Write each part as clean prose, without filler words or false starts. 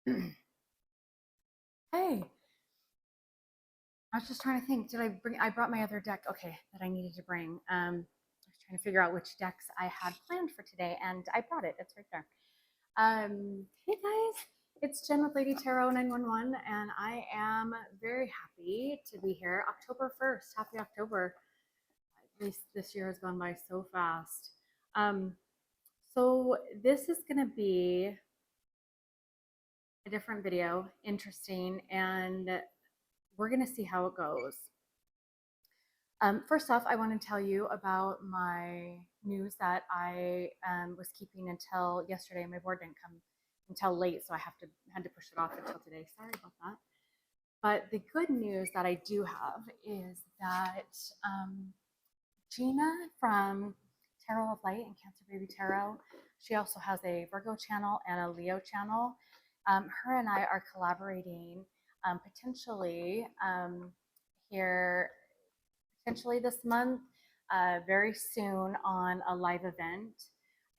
Hey, I was just trying to think. I brought my other deck, okay, that I needed to bring. I was trying to figure out which decks I had planned for today, and I brought it. It's right there. Hey guys, it's Jen with Lady Tarot 911, and I am very happy to be here. October 1st. Happy October. This year has gone by so fast. Um, so this is gonna be a different video, interesting, and we're gonna see how it goes. First off, I want to tell you about my news that I was keeping until yesterday. My board didn't come until late, so I had to push it off until today. Sorry about that. But the good news that I do have is that Gina from Tarot of Light and Cancer Baby Tarot, she also has a Virgo channel and a Leo channel. Her and I are collaborating potentially here potentially this month, very soon on a live event.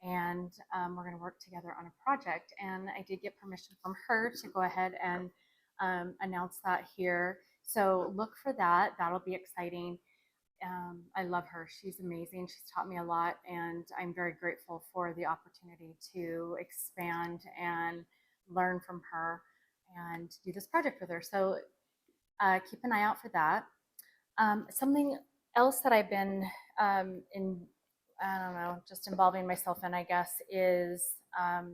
And we're going to work together on a project. And I did get permission from her to go ahead and announce that here. So look for that. That'll be exciting. I love her. She's amazing. She's taught me a lot. And I'm very grateful for the opportunity to expand and learn from her and do this project with her. So keep an eye out for that. Something else that I've been I don't know, just involving myself in, I guess, is a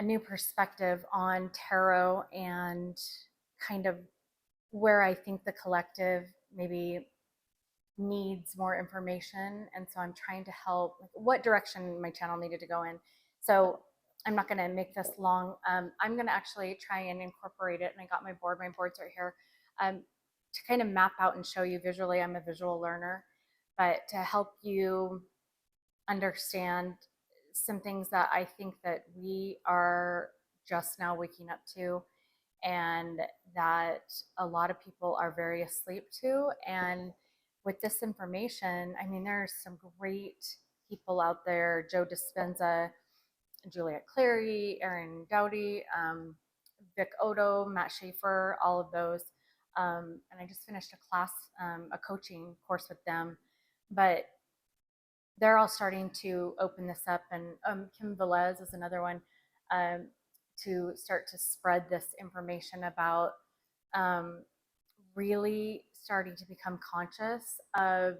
new perspective on tarot and kind of where I think the collective maybe needs more information. And so I'm trying to help what direction my channel needed to go in. So I'm not going to make this long. I'm going to actually try and incorporate it. And I got my board. My board's right here. To kind of map out and show you visually. I'm a visual learner, but to help you understand some things that I think that we are just now waking up to, and that a lot of people are very asleep to. And with this information, I mean, there's some great people out there: Joe Dispenza, Juliet Clary, Erin Dowdy, Vic Odo, Matt Schaefer, all of those. And I just finished a class, a coaching course with them. But they're all starting to open this up. And Kim Velez is another one, to start to spread this information about really starting to become conscious of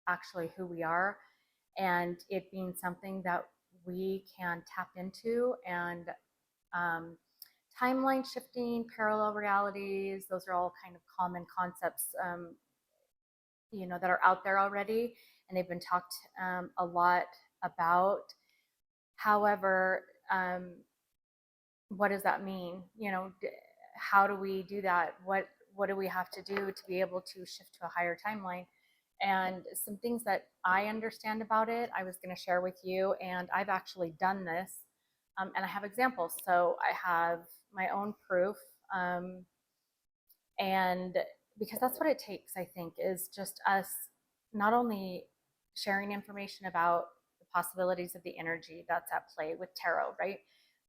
actually who we are, and it being something that we can tap into. And um, timeline shifting, parallel realities, those are all kind of common concepts, that are out there already, and they've been talked a lot about. However, what does that mean? How do we do that? What do we have to do to be able to shift to a higher timeline? And some things that I understand about it, I was going to share with you. And I've actually done this, and I have examples. So I have my own proof, and because that's what it takes, I think, is just us not only sharing information about the possibilities of the energy that's at play with tarot, right?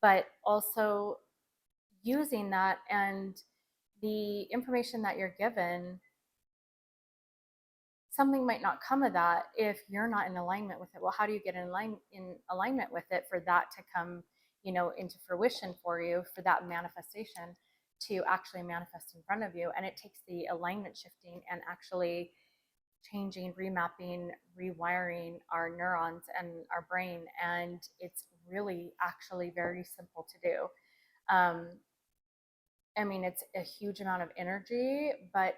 But also using that and the information that you're given. Something might not come of that if you're not in alignment with it. Well, how do you get in alignment with it for that to come, into fruition for you, for that manifestation to actually manifest in front of you? And it takes the alignment shifting and actually changing, remapping, rewiring our neurons and our brain. And it's really actually very simple to do. I mean, it's a huge amount of energy, but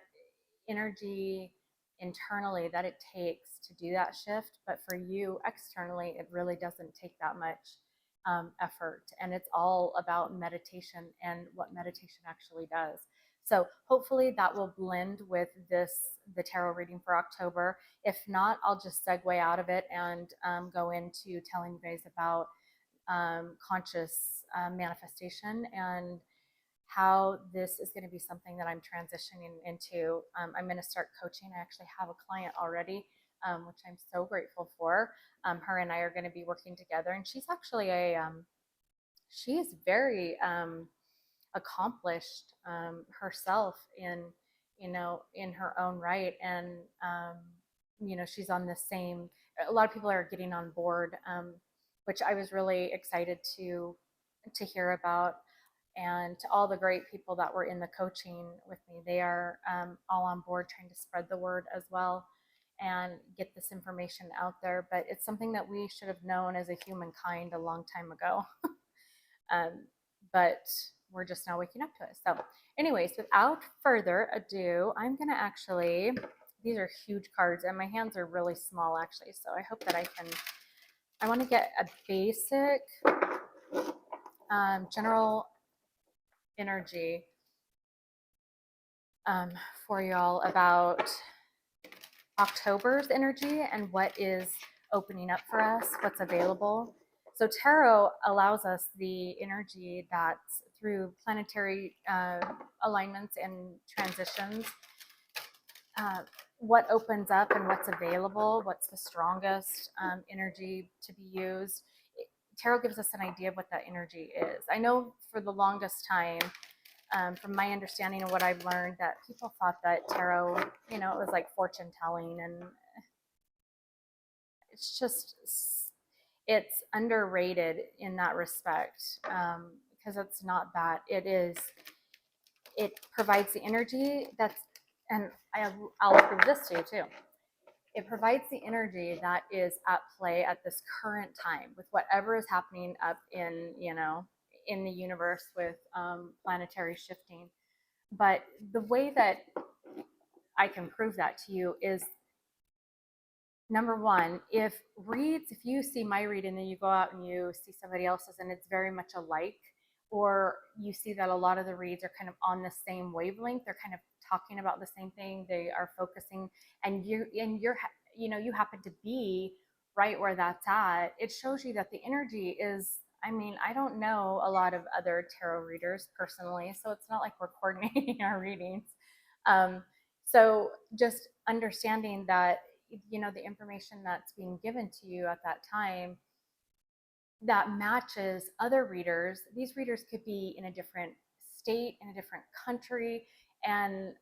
energy internally that it takes to do that shift. But for you externally, it really doesn't take that much effort. And it's all about meditation and what meditation actually does. So hopefully that will blend with the tarot reading for October. If not, I'll just segue out of it and go into telling you guys about conscious manifestation and how this is going to be something that I'm transitioning into. I'm going to start coaching. I actually have a client already, which I'm so grateful for. Her and I are going to be working together, and she's actually she is very accomplished herself in, in her own right. And she's on the same, a lot of people are getting on board, which I was really excited to hear about. And to all the great people that were in the coaching with me, they are all on board trying to spread the word as well and get this information out there. But it's something that we should have known as a humankind a long time ago. But we're just now waking up to it. So anyways, without further ado, I'm going to actually, these are huge cards and my hands are really small actually. So I hope that I want to get a basic general energy for y'all about October's energy and what is opening up for us, what's available. So tarot allows us the energy that's through planetary alignments and transitions, what opens up and what's available, what's the strongest energy to be used. Tarot gives us an idea of what that energy is. I know for the longest time, from my understanding of what I've learned, that people thought that tarot, it was like fortune telling, and it's just, it's underrated in that respect, because it's not that. It provides the energy that's, and I'll prove this to you too. It provides the energy that is at play at this current time with whatever is happening up in, in the universe with planetary shifting. But the way that I can prove that to you is, number one, if you see my read and then you go out and you see somebody else's and it's very much alike, or you see that a lot of the reads are kind of on the same wavelength, they're kind of talking about the same thing, they are focusing, and you happen to be right where that's at, it shows you that the energy is, I don't know a lot of other tarot readers personally, so it's not like we're coordinating our readings. So just understanding that, the information that's being given to you at that time that matches other readers. These readers could be in a different state, in a different country, and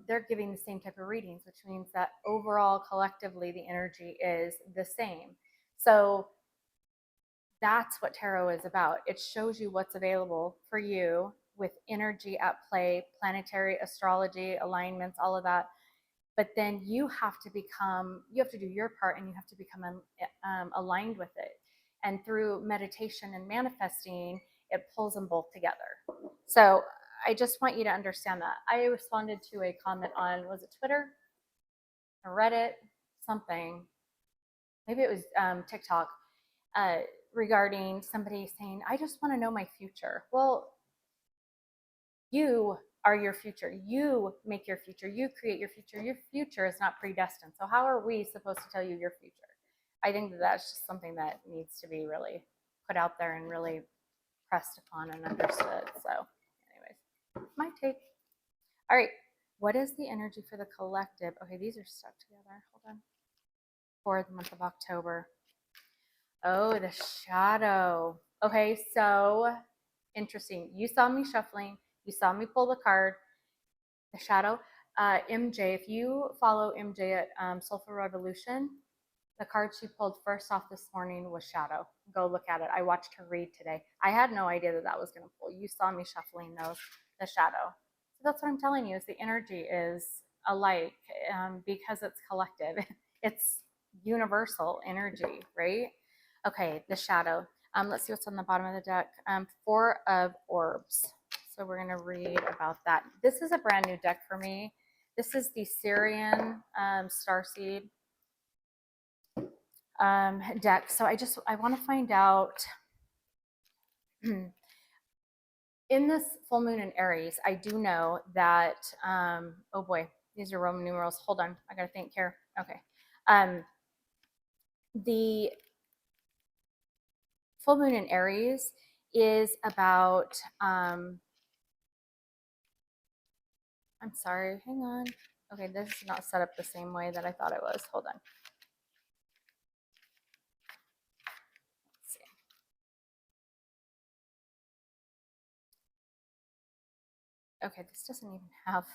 they're giving the same type of readings, which means that overall, collectively, the energy is the same. So that's what tarot is about. It shows you what's available for you with energy at play, planetary astrology, alignments, all of that. But then you have to do your part, and you have to become aligned with it. And through meditation and manifesting, it pulls them both together. So I just want you to understand that. I responded to a comment on, was it Twitter, Reddit, something, maybe it was TikTok, regarding somebody saying, I just want to know my future. Well, you are your future. You make your future. You create your future. Your future is not predestined. So how are we supposed to tell you your future? I think that that's just something that needs to be really put out there and really pressed upon and understood. So anyways, my take. All right. What is the energy for the collective? Okay, these are stuck together. Hold on. For the month of October. Oh, the shadow. Okay, so interesting. You saw me shuffling. You saw me pull the card, the shadow. MJ, if you follow MJ at Soulful Revolution, the card she pulled first off this morning was shadow. Go look at it. I watched her read today. I had no idea that was going to pull. You saw me shuffling those, the shadow. So that's what I'm telling you, is the energy is alike, because it's collective. It's universal energy, right? Okay, the shadow. Let's see what's on the bottom of the deck. Four of Orbs. So we're going to read about that. This is a brand new deck for me. This is the Syrian Starseed deck. So I want to find out, in this full moon in Aries, I do know that, oh boy, these are Roman numerals. Hold on, I got to think here. Okay. The full moon in Aries is about, I'm sorry, hang on. Okay, this is not set up the same way that I thought it was. Hold on. Let's see. Okay, this doesn't even have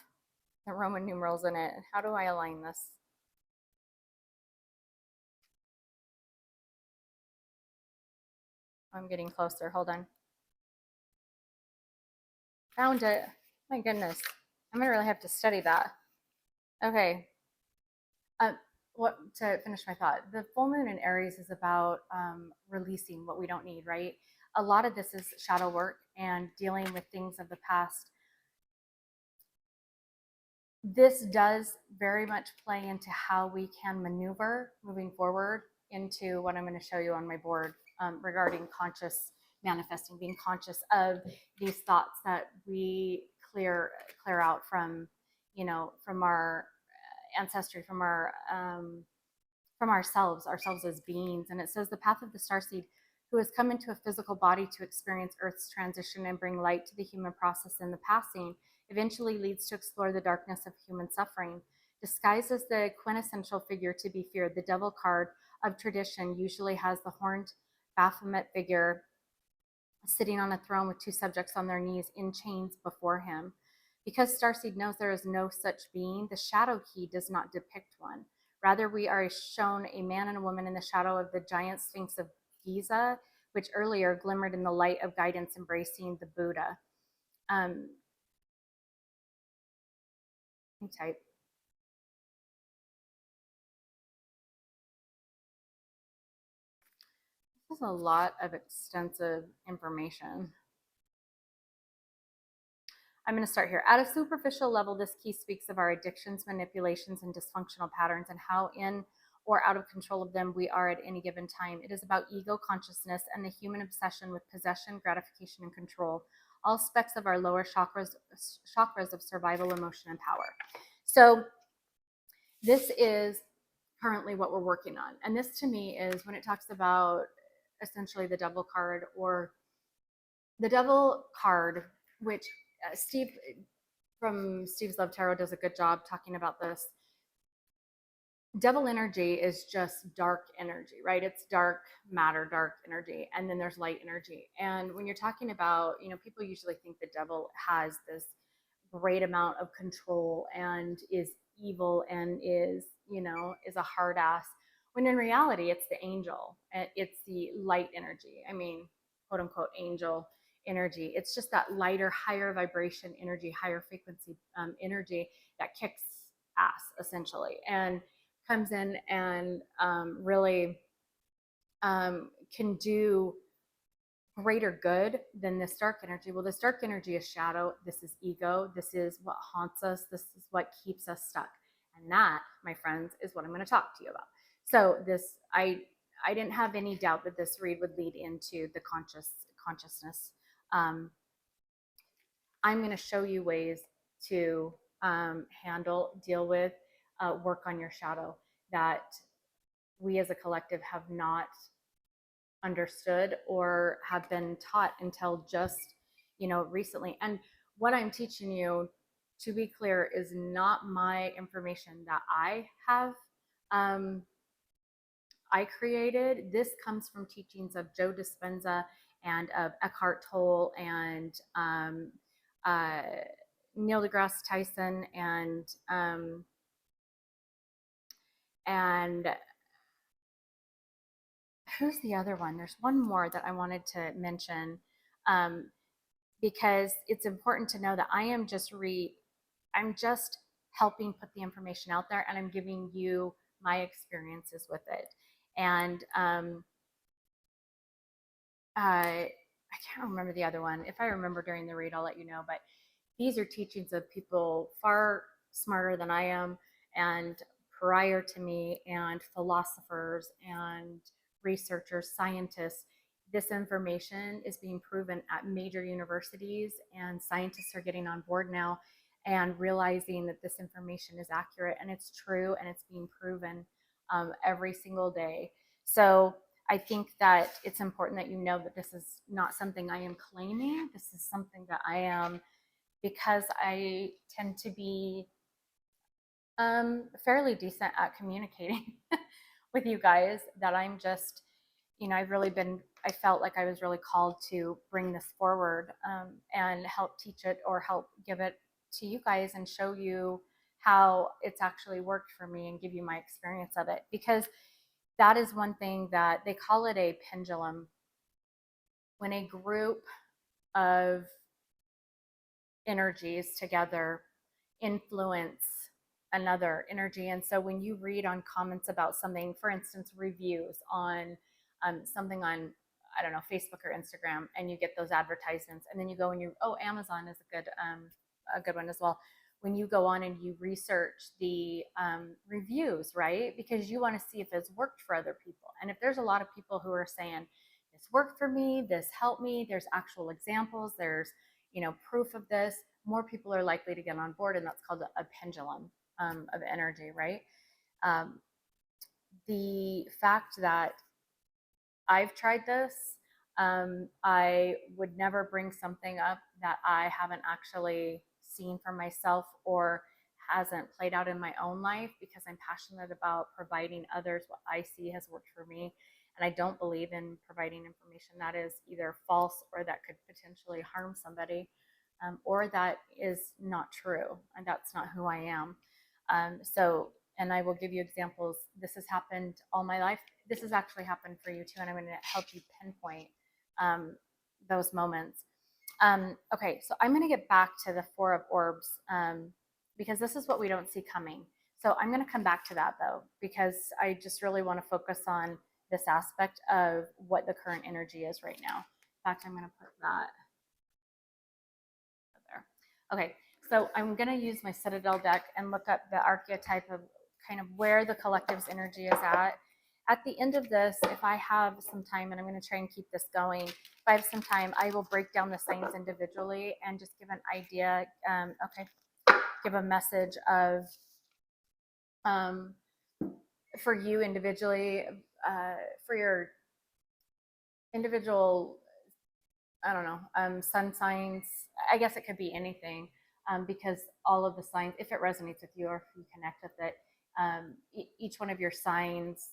the Roman numerals in it. How do I align this? I'm getting closer. Hold on. Found it. My goodness. I'm gonna really have to study that. Okay. Uh, what to finish my thought? The full moon in Aries is about releasing what we don't need, right? A lot of this is shadow work and dealing with things of the past. This does very much play into how we can maneuver moving forward into what I'm going to show you on my board regarding conscious manifesting, being conscious of these thoughts that we clear out from, from our ancestry, from ourselves as beings. And it says the path of the starseed who has come into a physical body to experience Earth's transition and bring light to the human process in the passing eventually leads to explore the darkness of human suffering. Disguised as the quintessential figure to be feared, the devil card of tradition usually has the horned Baphomet figure sitting on a throne with two subjects on their knees in chains before him. Because Starseed knows there is no such being, the shadow key does not depict one. Rather, we are shown a man and a woman in the shadow of the giant Sphinx of Giza, which earlier glimmered in the light of guidance embracing the Buddha. Type. This is a lot of extensive information. I'm going to start here. At a superficial level, this key speaks of our addictions, manipulations, and dysfunctional patterns and how in or out of control of them we are at any given time. It is about ego consciousness and the human obsession with possession, gratification, and control, all specks of our lower chakras of survival, emotion, and power. So this is currently what we're working on. And this to me is when it talks about essentially the devil card, or the devil card, which Steve from Steve's Love Tarot does a good job talking about this. Devil energy is just dark energy, right? It's dark matter, dark energy, and then there's light energy. And when you're talking about, people usually think the devil has this great amount of control and is evil and is a hard ass, when in reality it's the angel, it's the light energy. I mean, quote unquote angel energy. It's just that lighter, higher vibration energy, higher frequency energy that kicks ass essentially, and comes in and really can do greater good than this dark energy. Well, this dark energy is shadow. This is ego. This is what haunts us. This is what keeps us stuck. And that, my friends, is what I'm going to talk to you about. So this, I didn't have any doubt that this read would lead into the consciousness. I'm going to show you ways to deal with, work on your shadow that we as a collective have not understood or have been taught until just recently. And what I'm teaching you, to be clear, is not my information that I have I created. This comes from teachings of Joe Dispenza and of Eckhart Tolle and Neil deGrasse Tyson and who's the other one? There's one more that I wanted to mention, because it's important to know that I'm just helping put the information out there, and I'm giving you my experiences with it. And I can't remember the other one. If I remember during the read, I'll let you know. But these are teachings of people far smarter than I am and prior to me, and philosophers and researchers, scientists. This information is being proven at major universities, and scientists are getting on board now and realizing that this information is accurate and it's true, and it's being proven every single day. So I think that it's important that you know that this is not something I am claiming. This is something that I am, because I tend to be fairly decent at communicating with you guys, that I'm just, I've really been I felt like I was really called to bring this forward, and help teach it or help give it to you guys and show you how it's actually worked for me and give you my experience of it. Because that is one thing that they call it a pendulum. When a group of energies together influence another energy. And so when you read on comments about something, for instance, reviews on something on, I don't know, Facebook or Instagram, and you get those advertisements, and then you go and you, oh, Amazon is a good one as well. When you go on and you research the reviews, right? Because you want to see if it's worked for other people. And if there's a lot of people who are saying, this worked for me, this helped me, there's actual examples, there's, proof of this, more people are likely to get on board. And that's called a pendulum of energy, right? The fact that I've tried this, I would never bring something up that I haven't actually seen for myself or hasn't played out in my own life, because I'm passionate about providing others what I see has worked for me. And I don't believe in providing information that is either false or that could potentially harm somebody, or that is not true. And that's not who I am. And I will give you examples. This has happened all my life. This has actually happened for you too. And I'm going to help you pinpoint those moments. Okay, so I'm going to get back to the Four of Orbs, because this is what we don't see coming. So I'm going to come back to that though, because I just really want to focus on this aspect of what the current energy is right now. In fact, I'm going to put that there. Okay, so I'm going to use my Citadel deck and look up the archetype of kind of where the collective's energy is at. At the end of this, if I have some time, and I'm going to try and keep this going, if I have some time, I will break down the signs individually and just give an idea, give a message of, for you individually, for your individual, I don't know, sun signs. I guess it could be anything, because all of the signs, if it resonates with you or if you connect with it, each one of your signs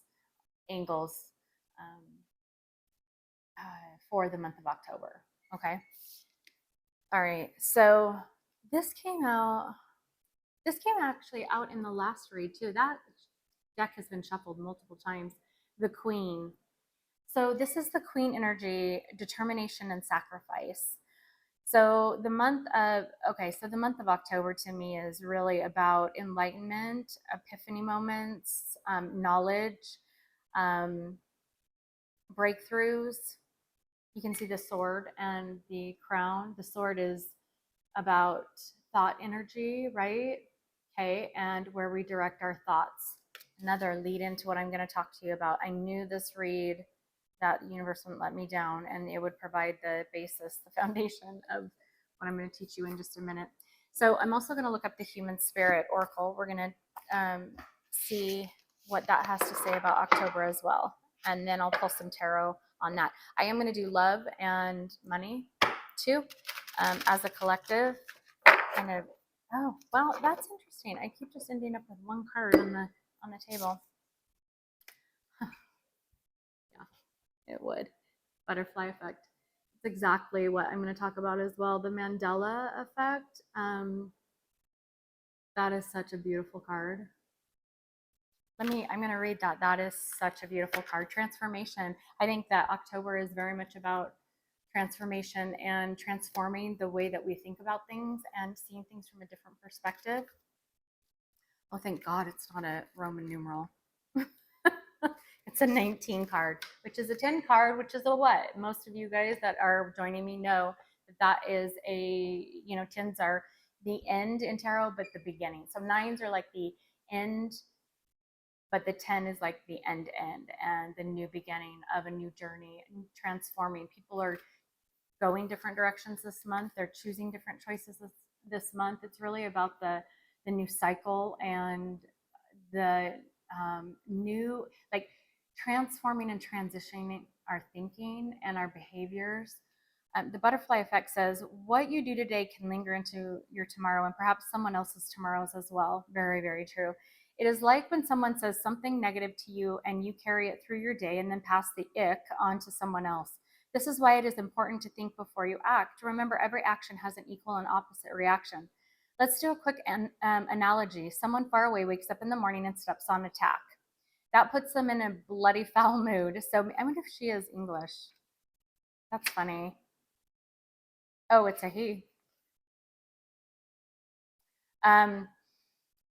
angles um, for the month of October. Okay. All right. So this came actually out in the last read too. That deck has been shuffled multiple times. The Queen. So this is the Queen energy, determination and sacrifice. So the month of October to me is really about enlightenment, epiphany moments, knowledge, breakthroughs. You can see the sword and the crown. The sword is about thought energy, right? Okay, and where we direct our thoughts. Another lead into what I'm going to talk to you about. I knew this read that the universe wouldn't let me down, and it would provide the basis, the foundation of what I'm going to teach you in just a minute. So I'm also going to look up the Human Spirit Oracle. We're going to see what that has to say about October as well. And then I'll pull some tarot on that. I am going to do love and money too, as a collective. Oh, well, that's interesting. I keep just ending up with one card on the table. Yeah, it would. Butterfly effect. It's exactly what I'm going to talk about as well. The Mandela effect. That is such a beautiful card. I'm going to read that. That is such a beautiful card. Transformation. I think that October is very much about transformation and transforming the way that we think about things and seeing things from a different perspective. Oh, thank God it's not a Roman numeral. It's a 19 card, which is a 10 card, which is a what? Most of you guys that are joining me know that is a, 10s are the end in tarot, but the beginning. So 9s are like the end, but the 10 is like the end and the new beginning of a new journey and transforming. People are going different directions this month. They're choosing different choices this month. It's really about the new cycle and the new, like, transforming and transitioning our thinking and our behaviors. The butterfly effect says what you do today can linger into your tomorrow and perhaps someone else's tomorrows as well. Very, very true. It is like when someone says something negative to you and you carry it through your day and then pass the ick on to someone else. This is why it is important to think before you act. Remember, every action has an equal and opposite reaction. Let's do a quick analogy. Someone far away wakes up in the morning and steps on a tack. That puts them in a bloody foul mood. So I wonder if she is English. That's funny. Oh, it's a he.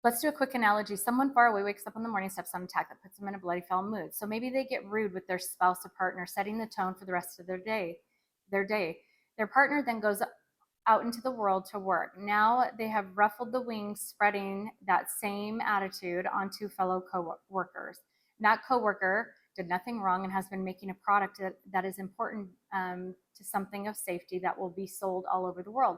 Let's do a quick analogy. Someone far away wakes up in the morning, steps on a tack that puts them in a bloody foul mood. So maybe they get rude with their spouse or partner, setting the tone for the rest of their day. Their partner then goes out into the world to work. Now they have ruffled the wings, spreading that same attitude onto fellow co-workers. That co-worker did nothing wrong and has been making a product that is important to something of safety that will be sold all over the world.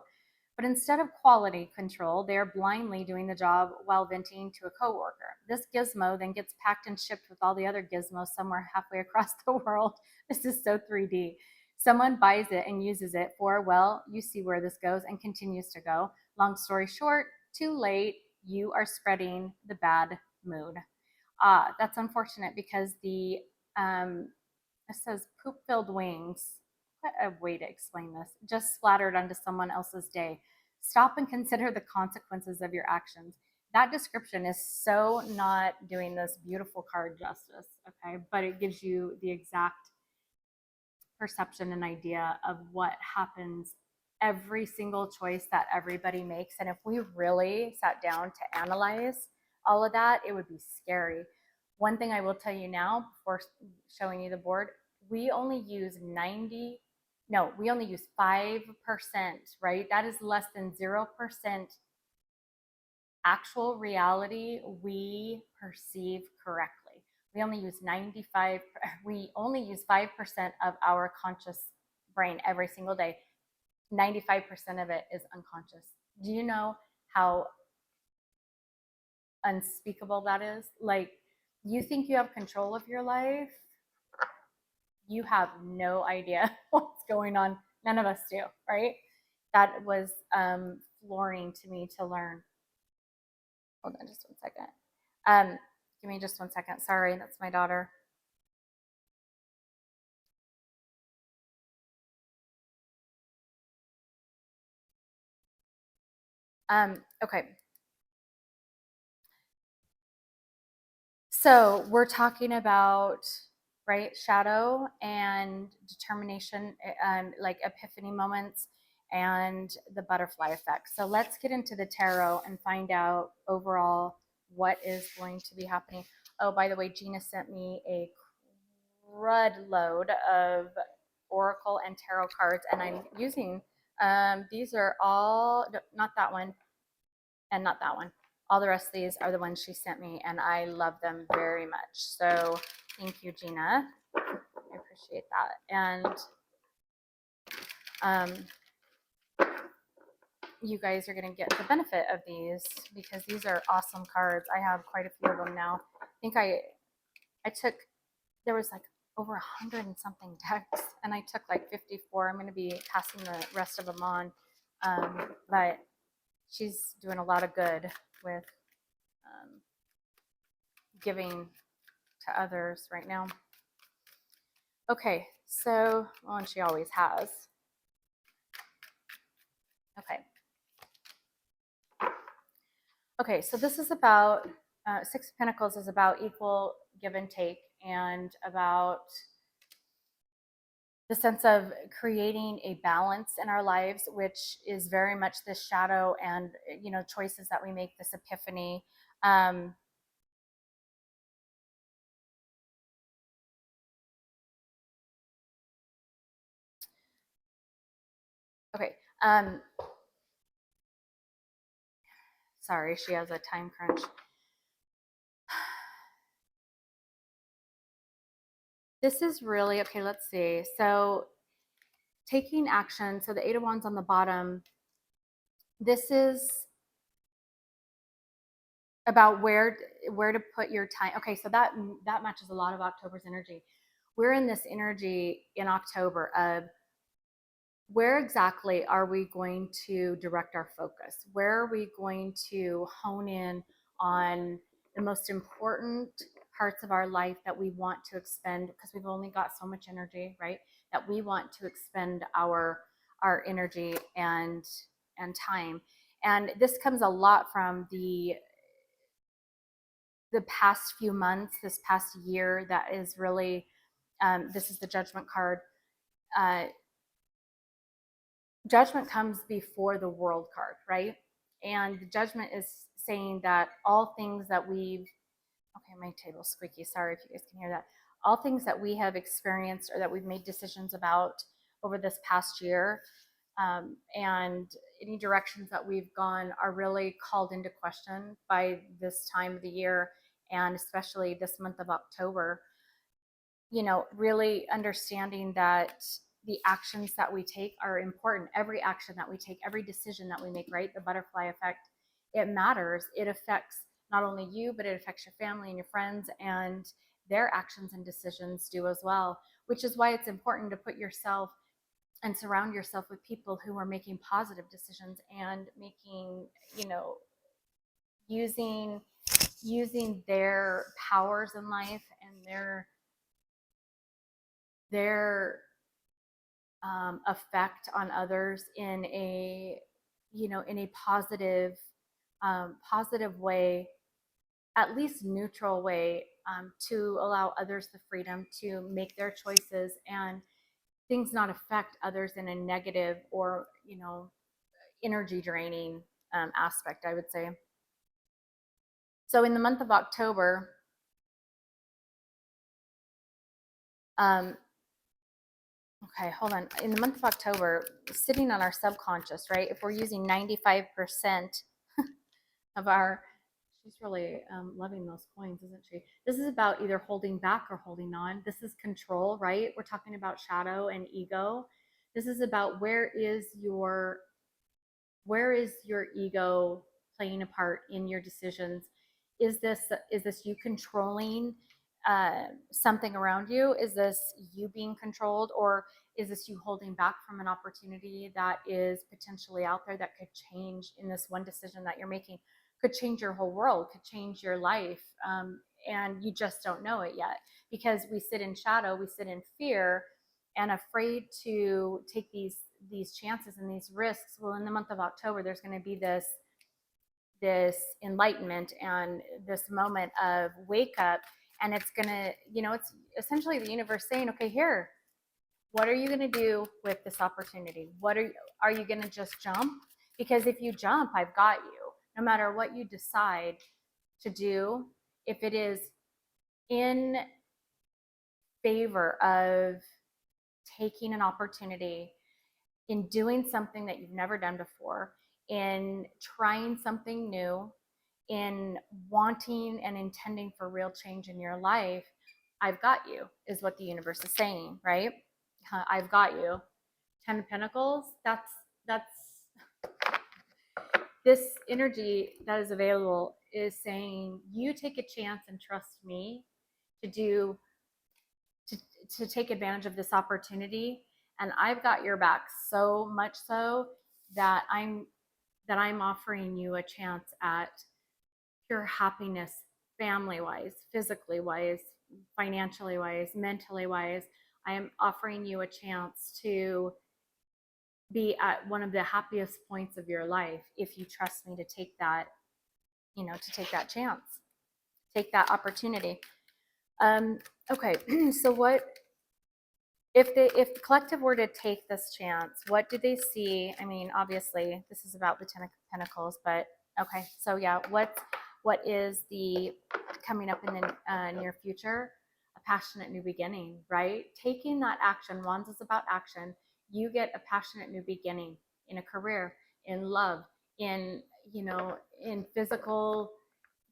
But instead of quality control, they are blindly doing the job while venting to a coworker. This gizmo then gets packed and shipped with all the other gizmos somewhere halfway across the world. This is so 3D. Someone buys it and uses it for, well, you see where this goes and continues to go. Long story short, too late, you are spreading the bad mood. That's unfortunate because it says poop-filled wings. What a way to explain this. Just splattered onto someone else's day. Stop and consider the consequences of your actions. That description is so not doing this beautiful card justice, okay? But it gives you the exact perception and idea of what happens every single choice that everybody makes. And if we really sat down to analyze all of that, it would be scary. One thing I will tell you now before showing you the board, we only use 5%, right? That is less than 0% actual reality we perceive correctly. We only use 5% of our conscious brain every single day. 95% of it is unconscious. Do you know how unspeakable that is? Like, you think you have control of your life, you have no idea what's going on. None of us do, right? That was flooring to me to learn. Hold on just 1 second. Give me just 1 second. Sorry, that's my daughter. Okay. So we're talking about, right, shadow and determination, like epiphany moments and the butterfly effect. So let's get into the tarot and find out overall what is going to be happening. Oh, by the way, Gina sent me a crud load of oracle and tarot cards, and I'm using these are all, not that one and not that one. All the rest of these are the ones she sent me, and I love them very much. So thank you, Gina. I appreciate that. And you guys are going to get the benefit of these because these are awesome cards. I have quite a few of them now. I think I took, there was like over 100 and something decks, and I took like 54. I'm going to be passing the rest of them on. But she's doing a lot of good with giving to others right now. Okay, so, well, and she always has. Okay. Okay, so this is about, Six of Pentacles is about equal give and take, and about the sense of creating a balance in our lives, which is very much this shadow and, you know, choices that we make, this epiphany. Okay. Sorry, she has a time crunch. This is really, okay, let's see. So taking action, so the Eight of Wands on the bottom, this is about where to put your time. Okay, so that matches a lot of October's energy. We're in this energy in October of where exactly are we going to direct our focus? Where are we going to hone in on the most important parts of our life that we want to expend, because we've only got so much energy, right? That we want to expend our energy and time. And this comes a lot from the past few months, this past year, that is really, this is the Judgment card. Judgment comes before the World card, right? And the Judgment is saying that all things that we've, okay, my table's squeaky, sorry if you guys can hear that. All things that we have experienced or that we've made decisions about over this past year, and any directions that we've gone are really called into question by this time of the year, and especially this month of October. Really understanding that the actions that we take are important. Every action that we take, every decision that we make, right? The butterfly effect, it matters. It affects not only you, but it affects your family and your friends, and their actions and decisions do as well, which is why it's important to put yourself and surround yourself with people who are making positive decisions and making, using their powers in life and their effect on others in a positive way, at least neutral way, to allow others the freedom to make their choices and things not affect others in a negative or energy draining aspect, I would say. So in the month of October, okay, hold on. In the month of October, sitting on our subconscious, right? If we're using 95% of our, she's really loving those coins, isn't she? This is about either holding back or holding on. This is control, right? We're talking about shadow and ego. This is about where is your ego playing a part in your decisions? Is this you controlling something around you? Is this you being controlled, or is this you holding back from an opportunity that is potentially out there that could change in this one decision that you're making? Could change your whole world, could change your life, and you just don't know it yet, because we sit in shadow, we sit in fear and afraid to take these chances and these risks. Well, in the month of October, there's going to be this enlightenment and this moment of wake up, and it's going to, it's essentially the universe saying, okay, here, what are you going to do with this opportunity? What are you going to just jump? Because if you jump, I've got you. No matter what you decide to do, if it is in favor of taking an opportunity, in doing something that you've never done before, in trying something new, in wanting and intending for real change in your life, I've got you, is what the universe is saying, right? I've got you. 10 of Pentacles, that's this energy that is available is saying, you take a chance and trust me to do to take advantage of this opportunity, and I've got your back, so much so that I'm offering you a chance at pure happiness, family wise, physically wise, financially wise, mentally wise. I am offering you a chance to be at one of the happiest points of your life if you trust me to take that, to take that chance, take that opportunity. Okay, so what if the collective were to take this chance? What do they see? I mean, obviously, this is about the 10 of Pentacles, but okay, so yeah, what is the coming up in the near future? A passionate new beginning, right? Taking that action. Wands is about action. You get a passionate new beginning in a career, in love, in in physical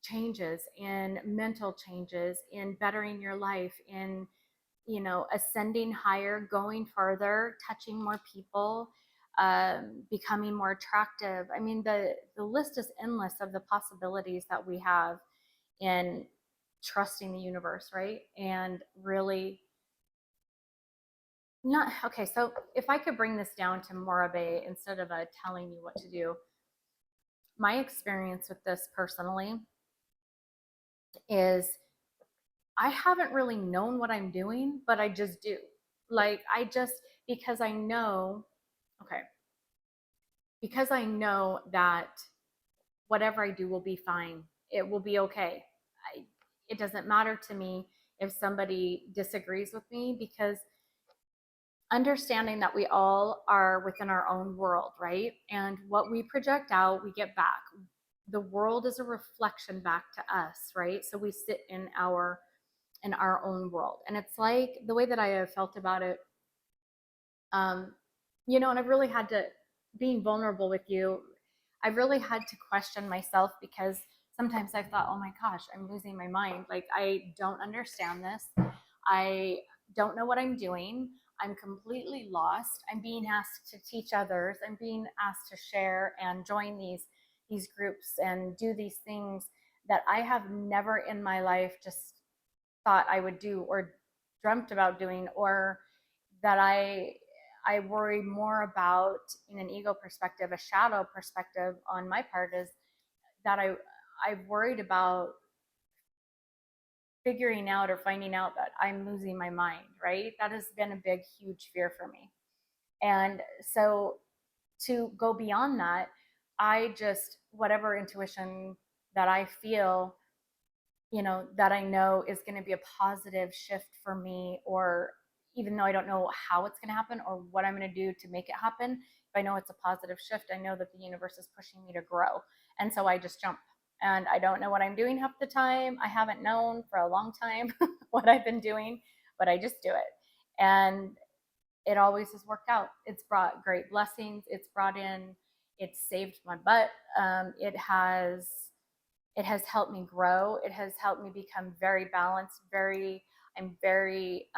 changes, in mental changes, in bettering your life, in ascending higher, going further, touching more people, becoming more attractive. I mean, the list is endless of the possibilities that we have in trusting the universe, right? And really not okay. So if I could bring this down to Morabe instead of telling you what to do, my experience with this personally is I haven't really known what I'm doing, but I just do. Like, because I know, okay, because I know that whatever I do will be fine. It will be okay. It doesn't matter to me if somebody disagrees with me, because understanding that we all are within our own world, right? And what we project out, we get back. The world is a reflection back to us, right? So we sit in our own world. And it's like the way that I have felt about it, um, and I've really had to, being vulnerable with you, I've really had to question myself, because sometimes I've thought, oh my gosh, I'm losing my mind. Like, I don't understand this. I don't know what I'm doing. I'm completely lost. I'm being asked to teach others. I'm being asked to share and join these groups and do these things that I have never in my life just thought I would do or dreamt about doing, or that I worry more about in an ego perspective, a shadow perspective on my part, is that I've worried about figuring out or finding out that I'm losing my mind, right? That has been a big, huge fear for me. And so to go beyond that, I just, whatever intuition that I feel, that I know is going to be a positive shift for me, or even though I don't know how it's going to happen or what I'm going to do to make it happen, if I know it's a positive shift, I know that the universe is pushing me to grow. And so I just jump. And I don't know what I'm doing half the time. I haven't known for a long time what I've been doing, but I just do it. And it always has worked out. It's brought great blessings. It's saved my butt. It has helped me grow. It has helped me become very balanced. I'm very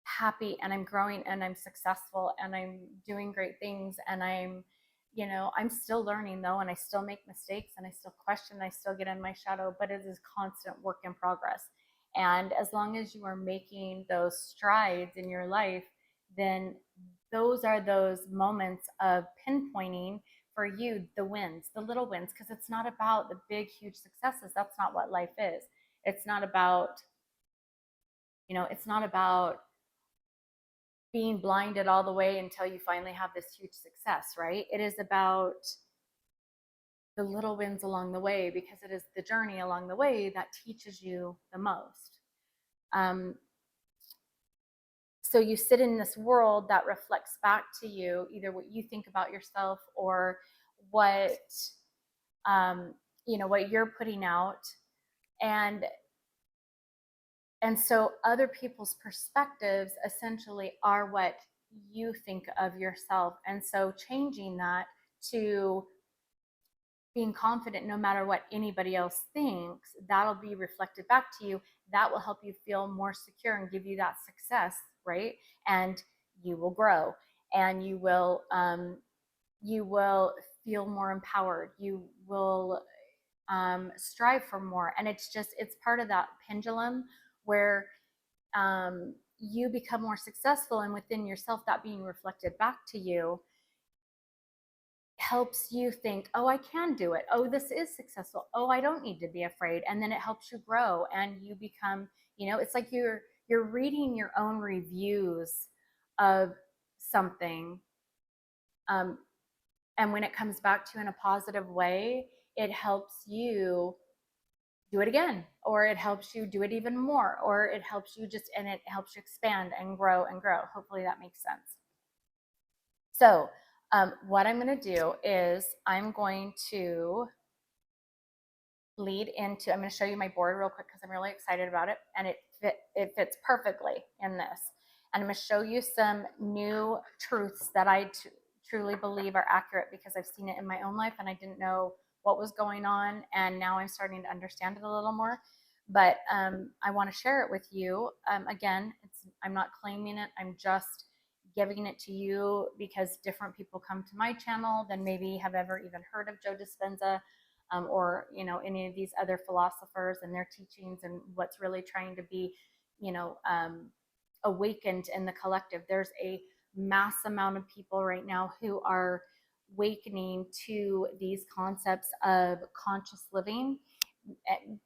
happy, and I'm growing, and I'm successful, and I'm doing great things. And I'm still learning though, and I still make mistakes, and I still question, and I still get in my shadow, but it is constant work in progress. And as long as you are making those strides in your life, then those are those moments of pinpointing for you the wins, the little wins, because it's not about the big, huge successes. That's not what life is. It's not about, it's not about being blinded all the way until you finally have this huge success, right? It is about the little wins along the way, because it is the journey along the way that teaches you the most. So you sit in this world that reflects back to you either what you think about yourself, or what what you're putting out. And so other people's perspectives essentially are what you think of yourself. And so changing that to being confident no matter what anybody else thinks, that'll be reflected back to you. That will help you feel more secure and give you that success, right? And you will grow, and you will feel more empowered. You will strive for more. And it's part of that pendulum where you become more successful, and within yourself, that being reflected back to you helps you think, oh, I can do it. Oh, this is successful. Oh, I don't need to be afraid. And then it helps you grow, and you become, it's like you're reading your own reviews of something. And when it comes back to you in a positive way, it helps you do it again, or it helps you do it even more, or it helps you and it helps you expand and grow and grow. Hopefully that makes sense. So what I'm going to do is I'm going to I'm going to show you my board real quick because I'm really excited about it, and it fits perfectly in this. And I'm going to show you some new truths that I truly believe are accurate, because I've seen it in my own life and I didn't know what was going on, and now I'm starting to understand it a little more. But I want to share it with you. Again, I'm not claiming it. I'm just giving it to you because different people come to my channel than maybe have ever even heard of Joe Dispenza, or any of these other philosophers and their teachings, and what's really trying to be awakened in the collective. There's a mass amount of people right now who are awakening to these concepts of conscious living,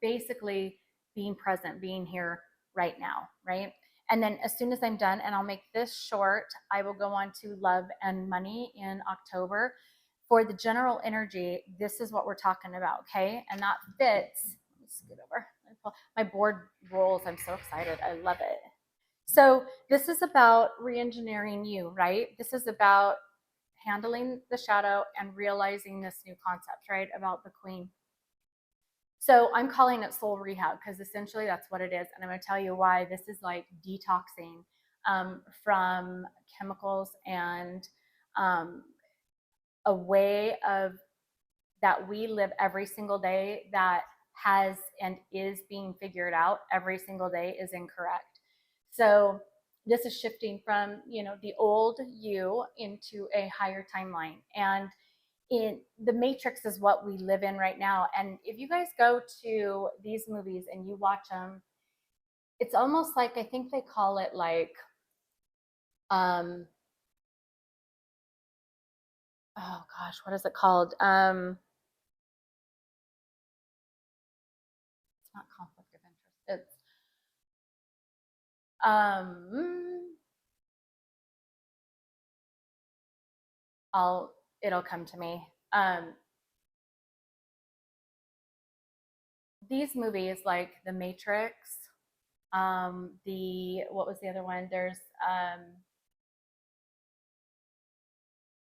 basically being present, being here right now, right? And then as soon as I'm done, and I'll make this short, I will go on to love and money in October. For the general energy, this is what we're talking about, okay? And that fits. Let me scoot over. My board rolls. I'm so excited. I love it. So this is about re-engineering you, right? This is about handling the shadow and realizing this new concept, right? About the queen. So I'm calling it soul rehab because essentially that's what it is. And I'm going to tell you why. This is like detoxing from chemicals and a way of that we live every single day that has and is being figured out every single day is incorrect. So this is shifting from, the old you into a higher timeline. And in the matrix is what we live in right now. And if you guys go to these movies and you watch them, it's almost like, I think they call it like oh gosh, what is it called? It's not conflict of interest. It's it'll come to me. These movies like The Matrix, what was the other one? There's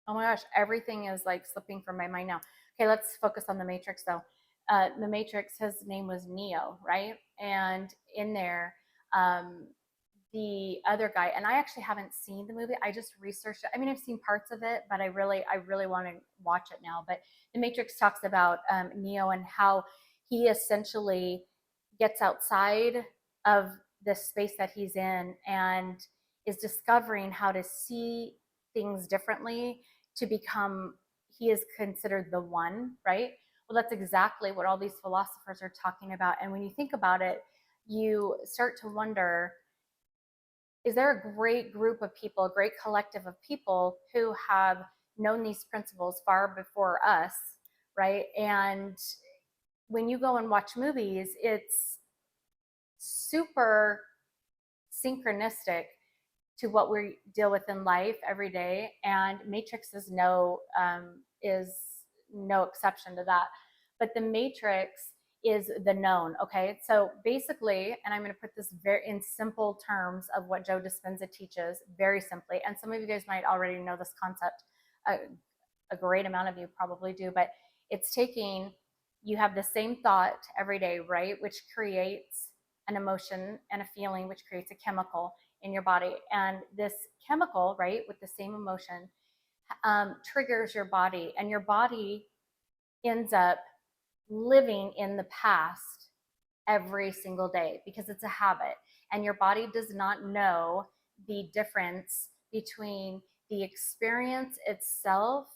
oh my gosh, everything is like slipping from my mind now. Okay, let's focus on The Matrix though. The Matrix, his name was Neo, right? And in there, the other guy, and I actually haven't seen the movie. I just researched it. I mean, I've seen parts of it, but I really want to watch it now. But The Matrix talks about Neo and how he essentially gets outside of the space that he's in and is discovering how to see things differently to become, he is considered the one, right? Well, that's exactly what all these philosophers are talking about. And when you think about it, you start to wonder, is there a great group of people, a great collective of people who have known these principles far before us, right? And when you go and watch movies, it's super synchronistic to what we deal with in life every day, and Matrix is no exception to that. But the Matrix is the known. Okay, so basically, and I'm going to put this very in simple terms of what Joe Dispenza teaches, very simply. And some of you guys might already know this concept. A great amount of you probably do, but it's taking, you have the same thought every day, right? Which creates an emotion and a feeling, which creates a chemical in your body. And this chemical, right, with the same emotion, triggers your body, and your body ends up living in the past every single day because it's a habit. And your body does not know the difference between the experience itself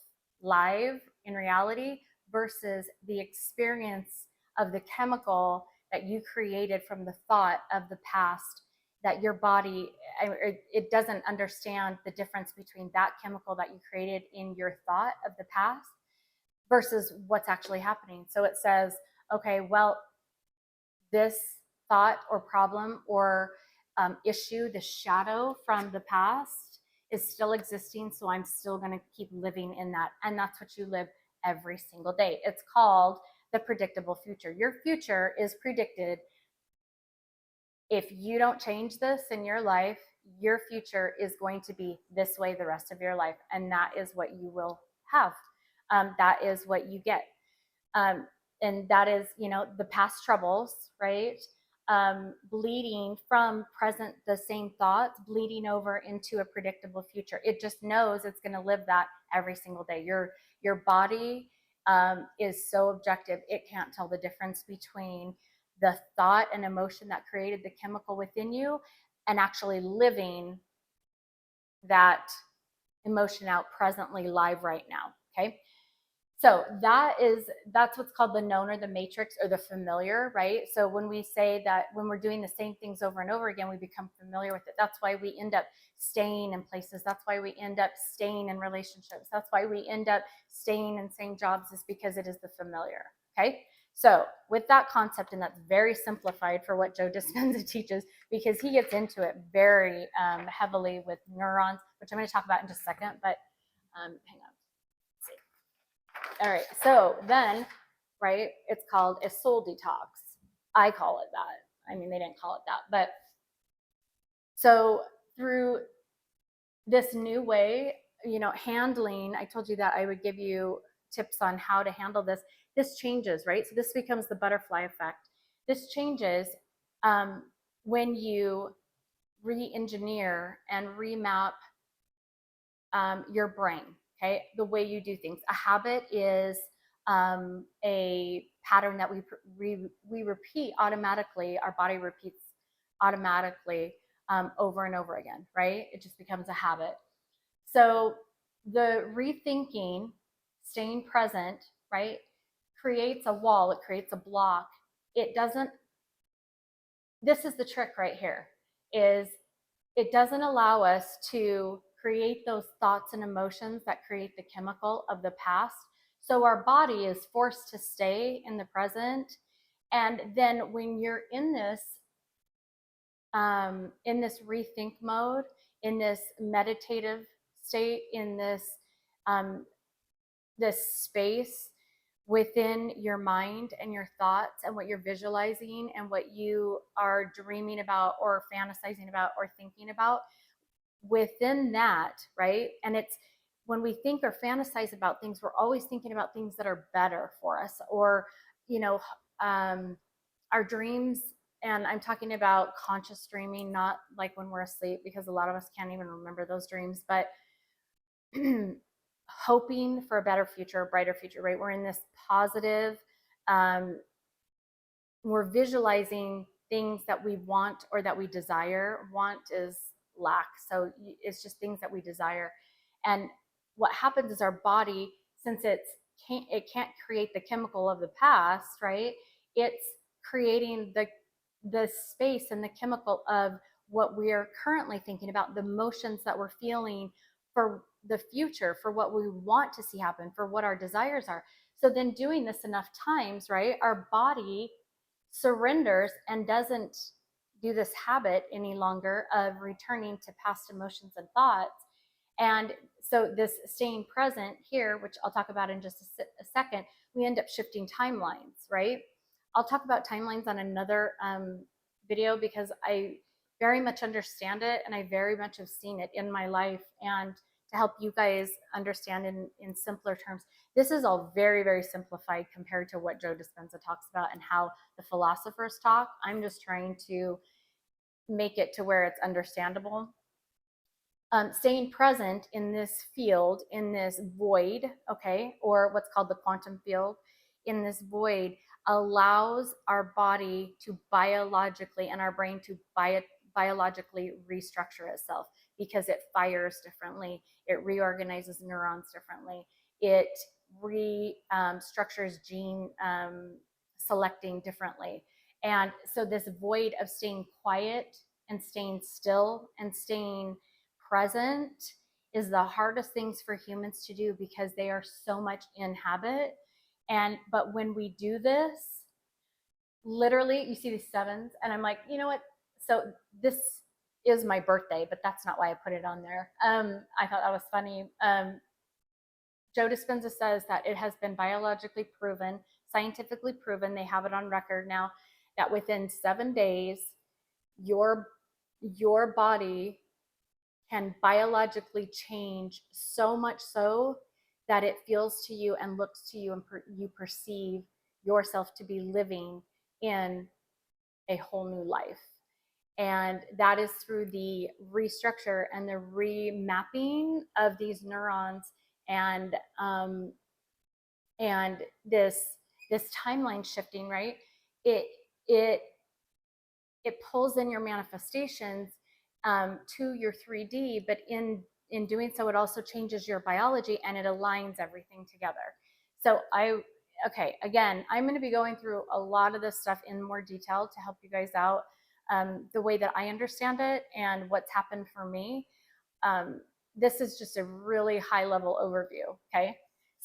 live in reality versus the experience of the chemical that you created from the thought of the past, that your body, it doesn't understand the difference between that chemical that you created in your thought of the past versus what's actually happening. So it says, okay, well, this thought or problem or issue, the shadow from the past is still existing. So I'm still going to keep living in that. And that's what you live every single day. It's called the predictable future. Your future is predicted. If you don't change this in your life, your future is going to be this way the rest of your life. And that is what you will have. That is what you get. And that is, the past troubles, right? Bleeding from present, the same thoughts, bleeding over into a predictable future. It just knows it's going to live that every single day. Your body is so objective, it can't tell the difference between the thought and emotion that created the chemical within you and actually living that emotion out presently live right now. Okay. So that's what's called the known or the matrix or the familiar, right? So when we say that when we're doing the same things over and over again, we become familiar with it. That's why we end up staying in places. That's why we end up staying in relationships. That's why we end up staying in same jobs, is because it is the familiar. Okay. So with that concept, and that's very simplified for what Joe Dispenza teaches, because he gets into it very heavily with neurons, which I'm going to talk about in just a second, but hang on. Let's see. All right, so then, right, it's called a soul detox. I call it that. I mean, they didn't call it that, but so through this new way, handling, I told you that I would give you tips on how to handle this. This changes, right? So this becomes the butterfly effect. This changes when you re-engineer and remap your brain, okay? The way you do things. A habit is a pattern that we repeat automatically. Our body repeats automatically over and over again, right? It just becomes a habit. So the rethinking, staying present, right, creates a wall, it creates a block. It doesn't, this is the trick right here, is it doesn't allow us to create those thoughts and emotions that create the chemical of the past. So our body is forced to stay in the present. And then when you're in this rethink mode, in this meditative state, in this space within your mind and your thoughts and what you're visualizing and what you are dreaming about or fantasizing about or thinking about, within that, right? And it's when we think or fantasize about things, we're always thinking about things that are better for us, or our dreams. And I'm talking about conscious dreaming, not like when we're asleep, because a lot of us can't even remember those dreams, but hoping for a better future, a brighter future, right? We're in this positive, we're visualizing things that we want or that we desire. Want is lack. So it's just things that we desire. And what happens is our body, since it can't create the chemical of the past, right? It's creating the space and the chemical of what we are currently thinking about, the emotions that we're feeling for the future, for what we want to see happen, for what our desires are. So then doing this enough times, right? Our body surrenders and doesn't do this habit any longer of returning to past emotions and thoughts. And so this staying present here, which I'll talk about in just a second, we end up shifting timelines, right? I'll talk about timelines on another video, because I very much understand it, and I very much have seen it in my life. And to help you guys understand in simpler terms, this is all very, very simplified compared to what Joe Dispenza talks about and how the philosophers talk. I'm just trying to make it to where it's understandable. Staying present in this field, in this void, okay, or what's called the quantum field, in this void, allows our body to biologically, and our brain to biologically restructure itself, because it fires differently, it reorganizes neurons differently, it restructures gene selecting differently. And so this void of staying quiet and staying still and staying present is the hardest things for humans to do, because they are so much in habit. But when we do this, literally, you see these sevens, and I'm like, you know what? So this is my birthday, but that's not why I put it on there. I thought that was funny. Joe Dispenza says that it has been biologically proven, scientifically proven, they have it on record now, that within 7 days, your body can biologically change so much so that it feels to you and looks to you and you perceive yourself to be living in a whole new life. And that is through the restructure and the remapping of these neurons, and this timeline shifting, right? It pulls in your manifestations to your 3D, but in doing so, it also changes your biology and it aligns everything together. So again, I'm going to be going through a lot of this stuff in more detail to help you guys out the way that I understand it and what's happened for me. This is just a really high level overview. Okay.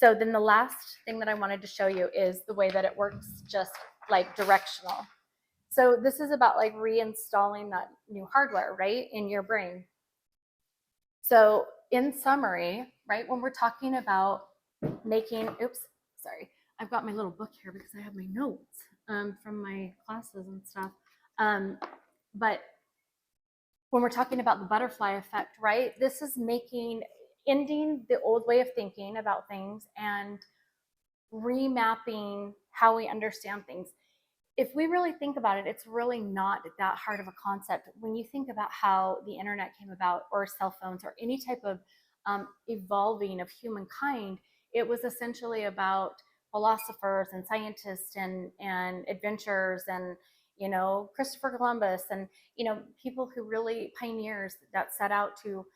So then the last thing that I wanted to show you is the way that it works, just like directional. So this is about like reinstalling that new hardware, right, in your brain. So in summary, right, when we're talking about making, oops, sorry, I've got my little book here because I have my notes from my classes and stuff. But when we're talking about the butterfly effect, right, this is ending the old way of thinking about things and remapping how we understand things. If we really think about it, it's really not that hard of a concept. When you think about how the internet came about, or cell phones, or any type of evolving of humankind, it was essentially about philosophers and scientists and adventurers and Christopher Columbus and people who really pioneers that set out to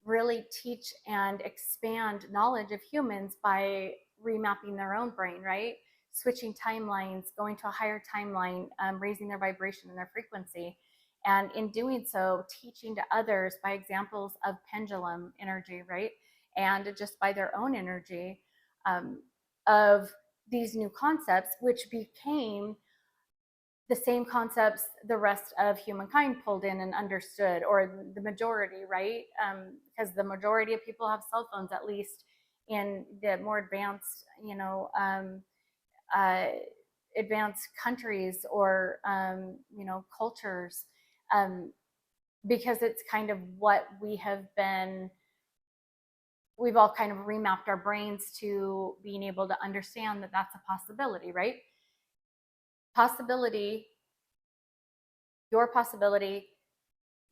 really teach and expand knowledge of humans by remapping their own brain, right? Switching timelines, going to a higher timeline, raising their vibration and their frequency. And in doing so, teaching to others by examples of pendulum energy, right? And just by their own energy of these new concepts, which became the same concepts the rest of humankind pulled in and understood, or the majority, right? Because the majority of people have cell phones, at least in the more advanced, uh, advanced countries or cultures, because it's kind of what we've all kind of remapped our brains to being able to understand that that's a possibility, right? Possibility,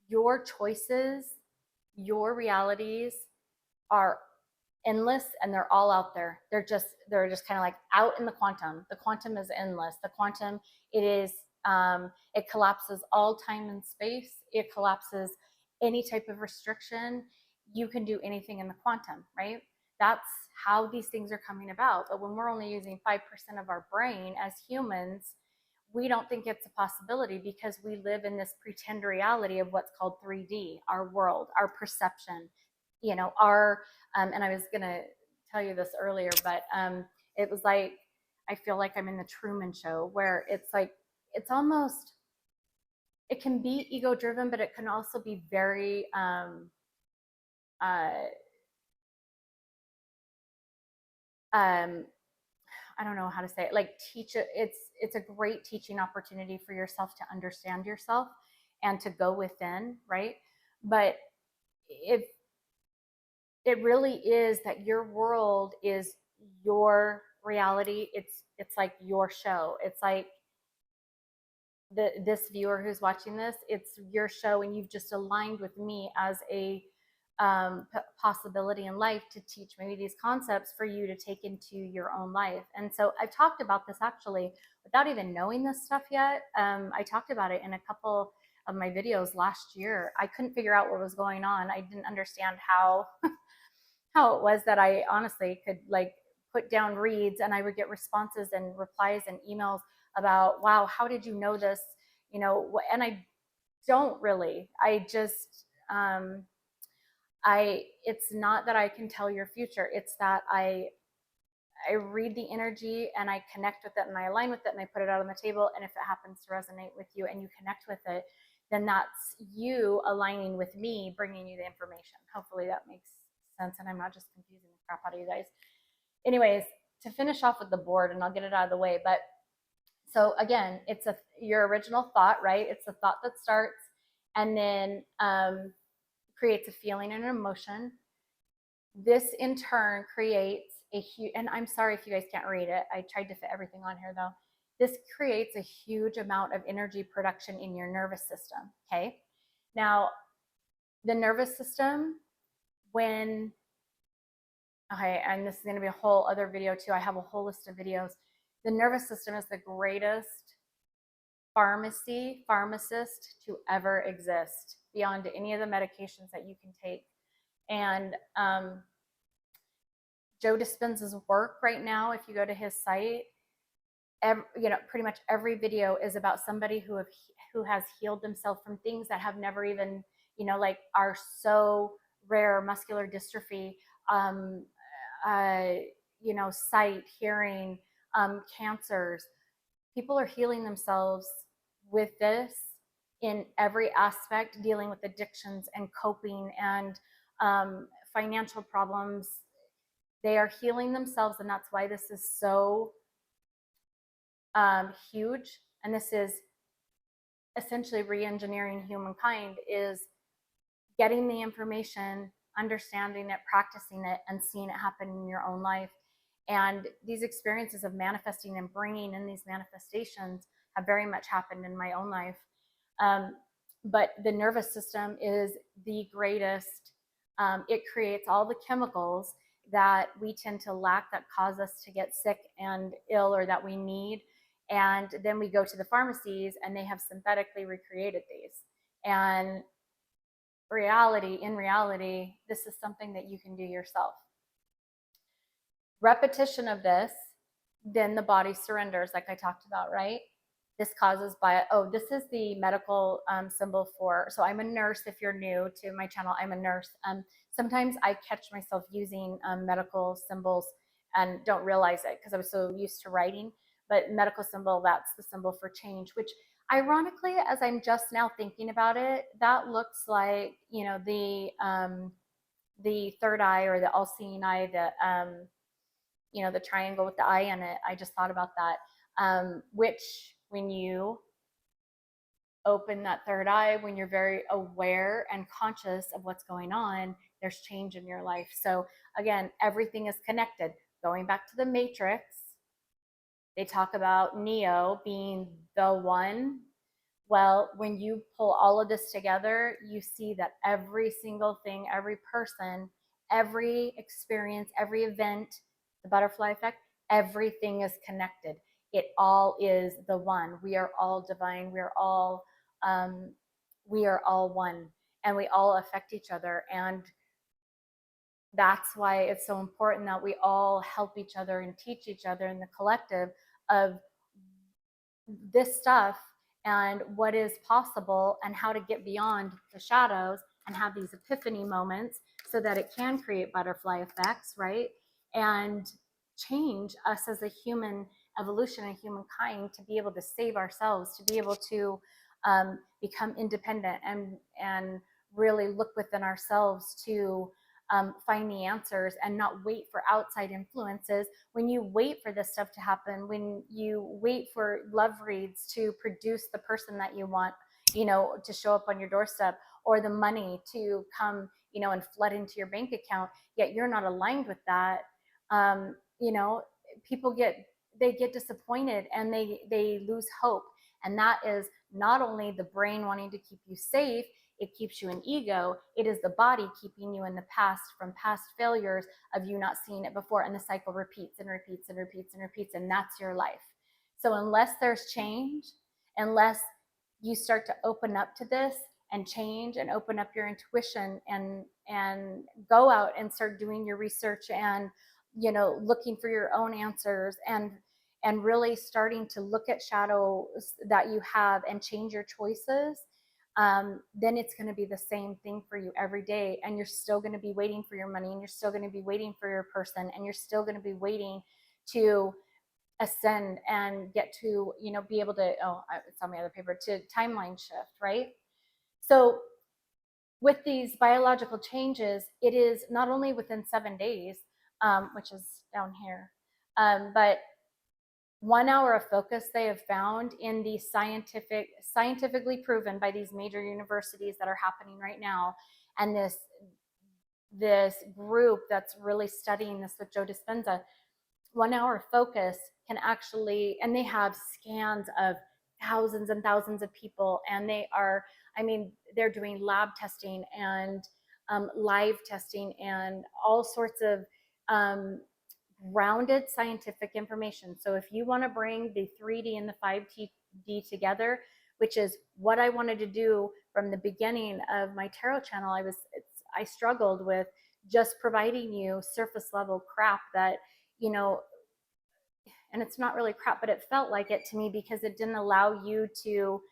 your choices, your realities are endless, and they're all out there. They're just kind of like out in the quantum. The quantum is endless. The quantum, it collapses all time and space. It collapses any type of restriction. You can do anything in the quantum, right? That's how these things are coming about. But when we're only using 5% of our brain as humans, we don't think it's a possibility because we live in this pretend reality of what's called 3D, our world, our perception, and I was going to tell you this earlier, but it was like, I feel like I'm in the Truman Show, where it's like, it's almost, it can be ego driven, but it can also be very, uh, I don't know how to say it, like teach it. It's a great teaching opportunity for yourself to understand yourself and to go within, right? But if it really is that your world is your reality, it's like your show. It's like this viewer who's watching this, it's your show, and you've just aligned with me as a possibility in life to teach maybe these concepts for you to take into your own life. And so I've talked about this actually without even knowing this stuff yet. I talked about it in a couple of my videos last year. I couldn't figure out what was going on. I didn't understand how it was that I honestly could like put down reads and I would get responses and replies and emails about, wow, how did you know this? And I don't really. I just, it's not that I can tell your future. It's that I read the energy and I connect with it and I align with it and I put it out on the table. And if it happens to resonate with you and you connect with it, then that's you aligning with me, bringing you the information. Hopefully that makes sense and I'm not just confusing the crap out of you guys. Anyways, to finish off with the board, and I'll get it out of the way, but so again, it's your original thought, right? It's the thought that starts and then creates a feeling and an emotion. This in turn creates a huge, and I'm sorry if you guys can't read it. I tried to fit everything on here though. This creates a huge amount of energy production in your nervous system. Okay. Now, the nervous system, okay, and this is going to be a whole other video too. I have a whole list of videos. The nervous system is the greatest pharmacist to ever exist beyond any of the medications that you can take. And Joe Dispenza's work right now, if you go to his site, pretty much every video is about somebody who has healed themselves from things that have never even, like are so rare, muscular dystrophy, sight, hearing, cancers. People are healing themselves with this in every aspect, dealing with addictions and coping and financial problems. They are healing themselves, and that's why this is so huge. And this is essentially re-engineering humankind, is getting the information, understanding it, practicing it, and seeing it happen in your own life. And these experiences of manifesting and bringing in these manifestations have very much happened in my own life. But the nervous system is the greatest. It creates all the chemicals that we tend to lack, that cause us to get sick and ill, or that we need. And then we go to the pharmacies and they have synthetically recreated these. And in reality, this is something that you can do yourself. Repetition of this, then the body surrenders, like I talked about, right? This causes this is the medical symbol for, so I'm a nurse. If you're new to my channel, I'm a nurse. Sometimes I catch myself using medical symbols and don't realize it because I was so used to writing. But medical symbol, that's the symbol for change, which ironically, as I'm just now thinking about it, that looks like, the third eye, or the all-seeing eye, the triangle with the eye in it. I just thought about that, which when you open that third eye, when you're very aware and conscious of what's going on, there's change in your life. So again, everything is connected. Going back to the Matrix, they talk about Neo being the one. Well, when you pull all of this together, you see that every single thing, every person, every experience, every event, the butterfly effect, everything is connected. It all is the one. We are all divine. We are all one, and we all affect each other. And that's why it's so important that we all help each other and teach each other in the collective of this stuff and what is possible, and how to get beyond the shadows and have these epiphany moments so that it can create butterfly effects, right? And change us as a human evolution and humankind, to be able to save ourselves, to be able to become independent and really look within ourselves to find the answers and not wait for outside influences. When you wait for this stuff to happen, when you wait for love reads to produce the person that you want, to show up on your doorstep, or the money to come, and flood into your bank account, yet you're not aligned with that, people get disappointed and they lose hope. And that is not only the brain wanting to keep you safe, it keeps you in ego. It is the body keeping you in the past, from past failures of you not seeing it before. And the cycle repeats and repeats and repeats and repeats. And that's your life. So unless there's change, unless you start to open up to this and change and open up your intuition and go out and start doing your research and, looking for your own answers and really starting to look at shadows that you have and change your choices, then it's going to be the same thing for you every day. And you're still going to be waiting for your money, and you're still going to be waiting for your person, and you're still going to be waiting to ascend and get to, be able to, it's on my other paper, to timeline shift, right? So with these biological changes, it is not only within 7 days, which is down here, but 1 hour of focus they have found in the scientifically proven by these major universities that are happening right now. And this group that's really studying this with Joe Dispenza, 1 hour of focus can actually, and they have scans of thousands and thousands of people, and they're doing lab testing and live testing and all sorts of grounded scientific information. So if you want to bring the 3D and the 5D together, which is what I wanted to do from the beginning of my tarot channel, I struggled with just providing you surface level crap that, and it's not really crap, but it felt like it to me because it didn't allow you to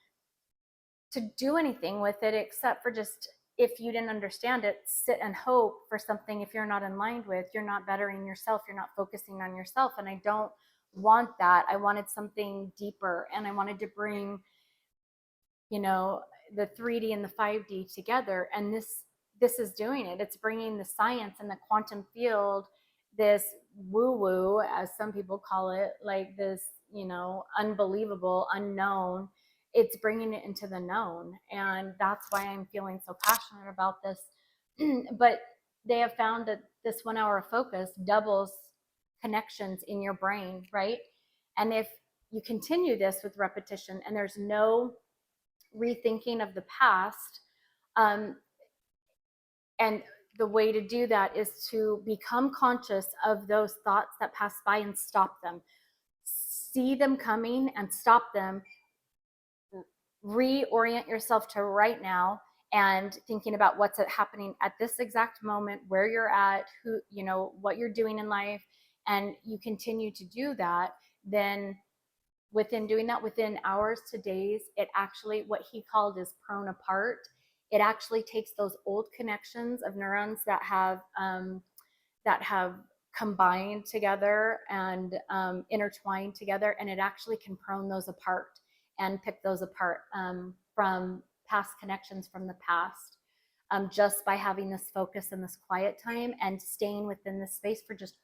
do anything with it except for just if you didn't understand it, sit and hope for something. If you're not in line with, you're not bettering yourself, you're not focusing on yourself. And I don't want that. I wanted something deeper, and I wanted to bring, you know, the 3D and the 5D together. And this is doing it. It's bringing the science and the quantum field, this woo woo, as some people call it, like this, you know, unbelievable unknown. It's bringing it into the known. And that's why I'm feeling so passionate about this. But they have found that this 1 hour of focus doubles connections in your brain, right? And if you continue this with repetition and there's no rethinking of the past, um, and the way to do that is to become conscious of those thoughts that pass by and stop them. See them coming and stop them. Reorient yourself to right now and thinking about what's happening at this exact moment, where you're at, who, you know, what you're doing in life, and you continue to do that, then within doing that, within hours to days, it actually, what he called is prone apart. It actually takes those old connections of neurons that have combined together and intertwined together, and it actually can prone those apart and pick those apart from past connections from the past, just by having this focus and this quiet time and staying within this space for just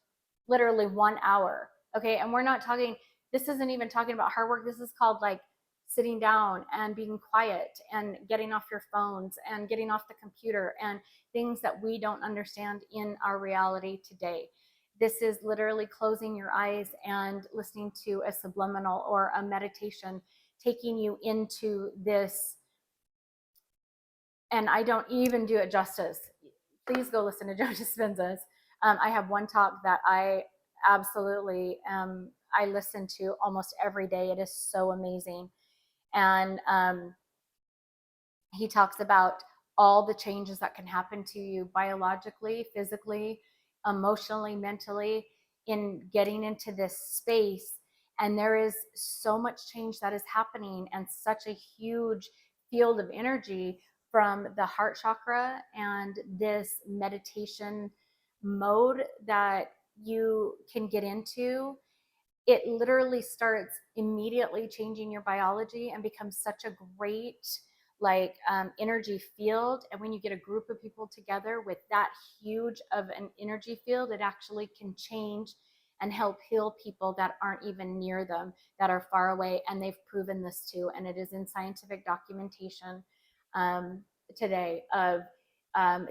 literally 1 hour. Okay. And we're not talking, this isn't even talking about hard work. This is called like sitting down and being quiet and getting off your phones and getting off the computer and things that we don't understand in our reality today. This is literally closing your eyes and listening to a subliminal or a meditation, taking you into this. And I don't even do it justice. Please go listen to Joe Dispenza's. I have one talk that I absolutely I listen to almost every day. It is so amazing. And he talks about all the changes that can happen to you biologically, physically, emotionally, mentally, in getting into this space. And there is so much change that is happening, and such a huge field of energy from the heart chakra and this meditation mode that you can get into. It literally starts immediately changing your biology and becomes such a great energy field. And when you get a group of people together with that huge of an energy field, it actually can change and help heal people that aren't even near them, that are far away. And they've proven this too. And it is in scientific documentation today of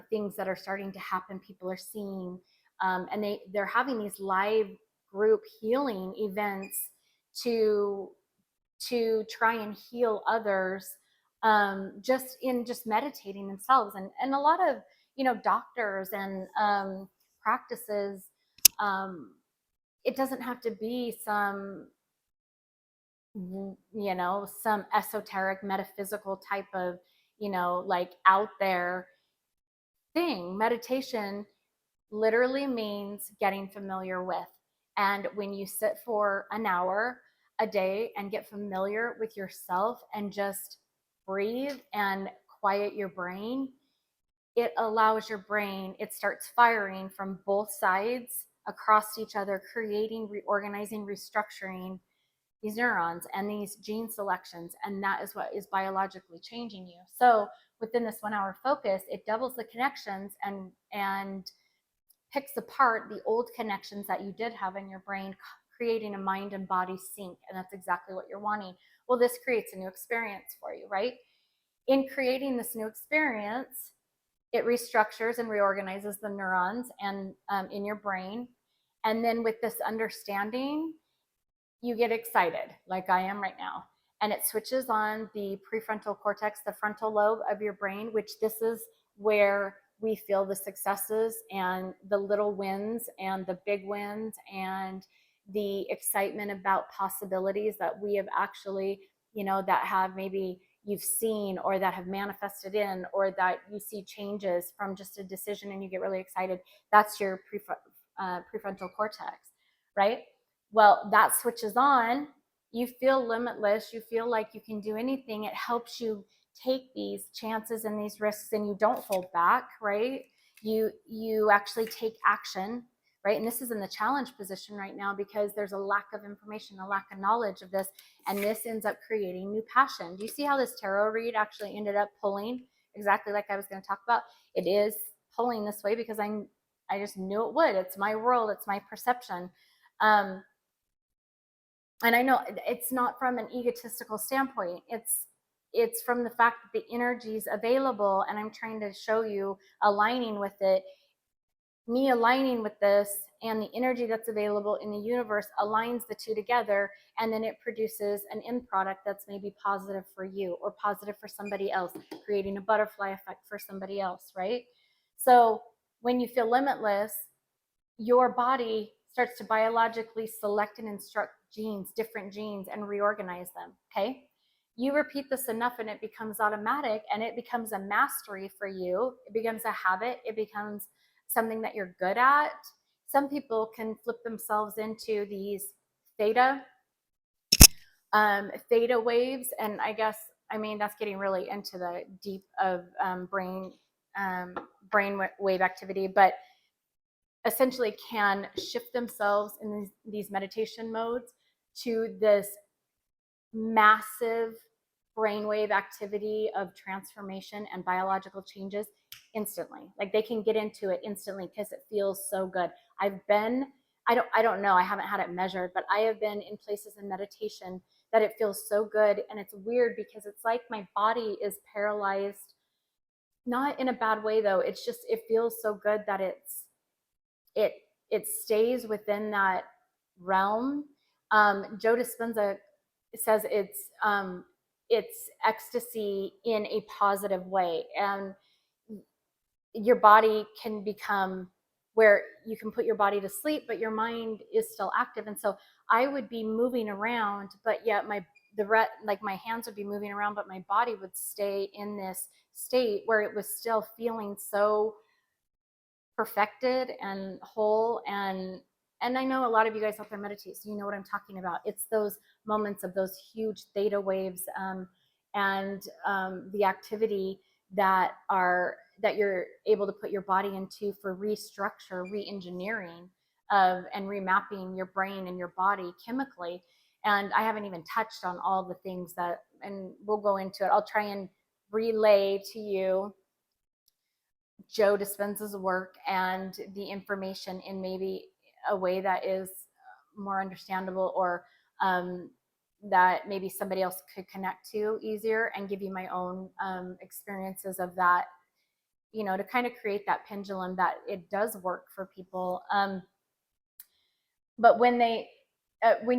things that are starting to happen. People are seeing, and they're having these live group healing events to try and heal others, just meditating themselves. And a lot of, you know, doctors and practices, it doesn't have to be some, you know, some esoteric metaphysical type of, you know, like out there thing. Meditation literally means getting familiar with. And when you sit for an hour a day and get familiar with yourself and just breathe and quiet your brain, it allows your brain, it starts firing from both sides across each other, creating, reorganizing, restructuring these neurons and these gene selections. And that is what is biologically changing you. So within this 1 hour focus, it doubles the connections and picks apart the old connections that you did have in your brain, creating a mind and body sync. And that's exactly what you're wanting. Well, this creates a new experience for you, right? In creating this new experience, it restructures and reorganizes the neurons and in your brain. And then with this understanding, you get excited, like I am right now. And it switches on the prefrontal cortex, the frontal lobe of your brain, which this is where we feel the successes and the little wins and the big wins and the excitement about possibilities that we have actually, you know, that have maybe you've seen or that have manifested in, or that you see changes from just a decision and you get really excited. That's your prefrontal cortex, right? Well, that switches on. You feel limitless. You feel like you can do anything. It helps you take these chances and these risks and you don't hold back, right? You actually take action, right? And this is in the challenge position right now because there's a lack of information, a lack of knowledge of this, and this ends up creating new passion. Do you see how this tarot read actually ended up pulling exactly like I was going to talk about? It is pulling this way because I just knew it would. It's my world, it's my perception. And I know it's not from an egotistical standpoint. It's from the fact that the energy is available, and I'm trying to show you aligning with it. Me aligning with this and the energy that's available in the universe aligns the two together, and then it produces an end product that's maybe positive for you or positive for somebody else, creating a butterfly effect for somebody else, right? So when you feel limitless, your body starts to biologically select and instruct genes, different genes, and reorganize them. Okay. You repeat this enough and it becomes automatic and it becomes a mastery for you. It becomes a habit. It becomes something that you're good at. Some people can flip themselves into these theta theta waves. And I guess, I mean, that's getting really into the deep of brain wave activity, but essentially can shift themselves in these meditation modes to this massive brainwave activity of transformation and biological changes instantly. Like they can get into it instantly because it feels so good. I've been, I don't know, I haven't had it measured, but I have been in places in meditation that it feels so good. And it's weird because it's like my body is paralyzed, not in a bad way though. It's just, it feels so good that it stays within that realm. Joe Dispenza says it's ecstasy in a positive way, and your body can become where you can put your body to sleep, but your mind is still active. And so I would be moving around, but yet like my hands would be moving around, but my body would stay in this state where it was still feeling so perfected and whole. And I know a lot of you guys out there meditate, so you know what I'm talking about. It's those moments of those huge theta waves, and the activity that you're able to put your body into for restructure, re-engineering and remapping your brain and your body chemically. And I haven't even touched on all the things that, and we'll go into it. I'll try and relay to you Joe Dispenza's work and the information in maybe a way that is more understandable, or that maybe somebody else could connect to easier, and give you my own experiences of that, you know, to kind of create that pendulum that it does work for people. But when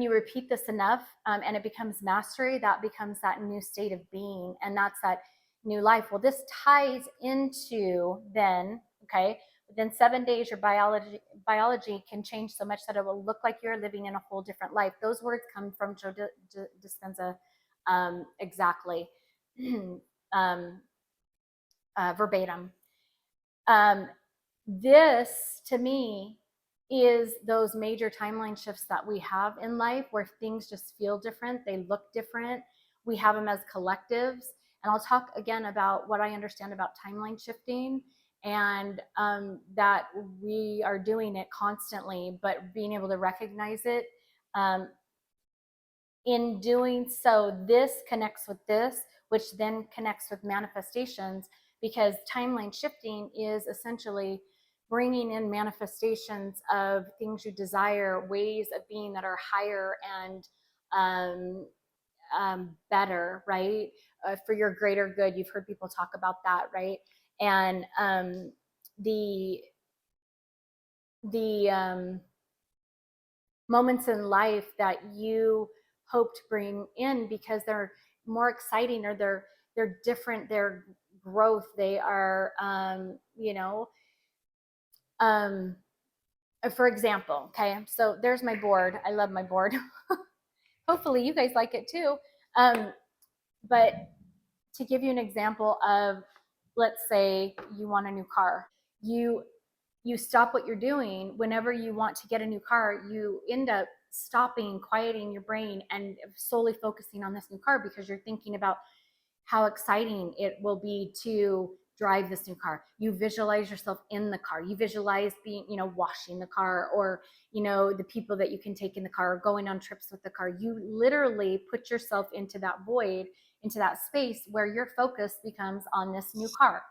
you repeat this enough, and it becomes mastery, that becomes that new state of being, and that's that new life. Well, this ties into then, okay, within 7 days, your biology can change so much that it will look like you're living in a whole different life. Those words come from Joe Dispenza exactly, verbatim. This, to me, is those major timeline shifts that we have in life where things just feel different, they look different. We have them as collectives. And I'll talk again about what I understand about timeline shifting, and that we are doing it constantly, but being able to recognize it. In doing so, this connects with this, which then connects with manifestations, because timeline shifting is essentially bringing in manifestations of things you desire, ways of being that are higher and better, right? For your greater good. You've heard people talk about that, right? And the moments in life that you hope to bring in because they're more exciting, or they're different, they're growth, they are for example, okay, so there's my board. I love my board. Hopefully you guys like it too. But to give you an example of, let's say you want a new car, you stop what you're doing. Whenever you want to get a new car, you end up stopping, quieting your brain, and solely focusing on this new car because you're thinking about how exciting it will be to drive this new car. You visualize yourself in the car. You visualize being, washing the car, or, the people that you can take in the car, or going on trips with the car. You literally put yourself into that void, into that space where your focus becomes on this new car.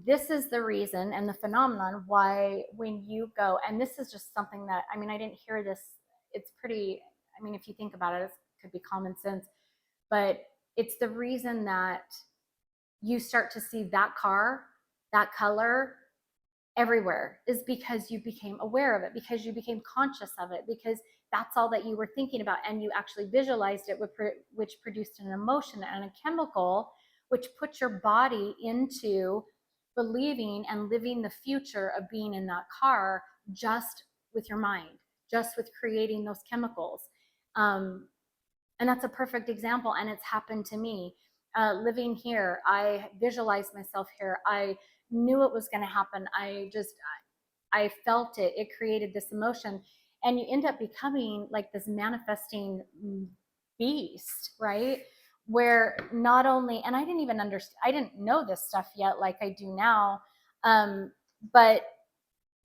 This is the reason and the phenomenon why when you go, and this is just something that, I mean, I didn't hear this. It's pretty, I mean, if you think about it, it could be common sense, but it's the reason that you start to see that car, that color everywhere, is because you became aware of it, because you became conscious of it, because that's all that you were thinking about, and you actually visualized it, which produced an emotion and a chemical, which put your body into believing and living the future of being in that car just with your mind, just with creating those chemicals. And that's a perfect example, and it's happened to me. Living here, I visualized myself here. I knew it was going to happen. I felt it. It created this emotion, and you end up becoming like this manifesting beast, right? Where not only, and I didn't even understand, I didn't know this stuff yet like I do now, but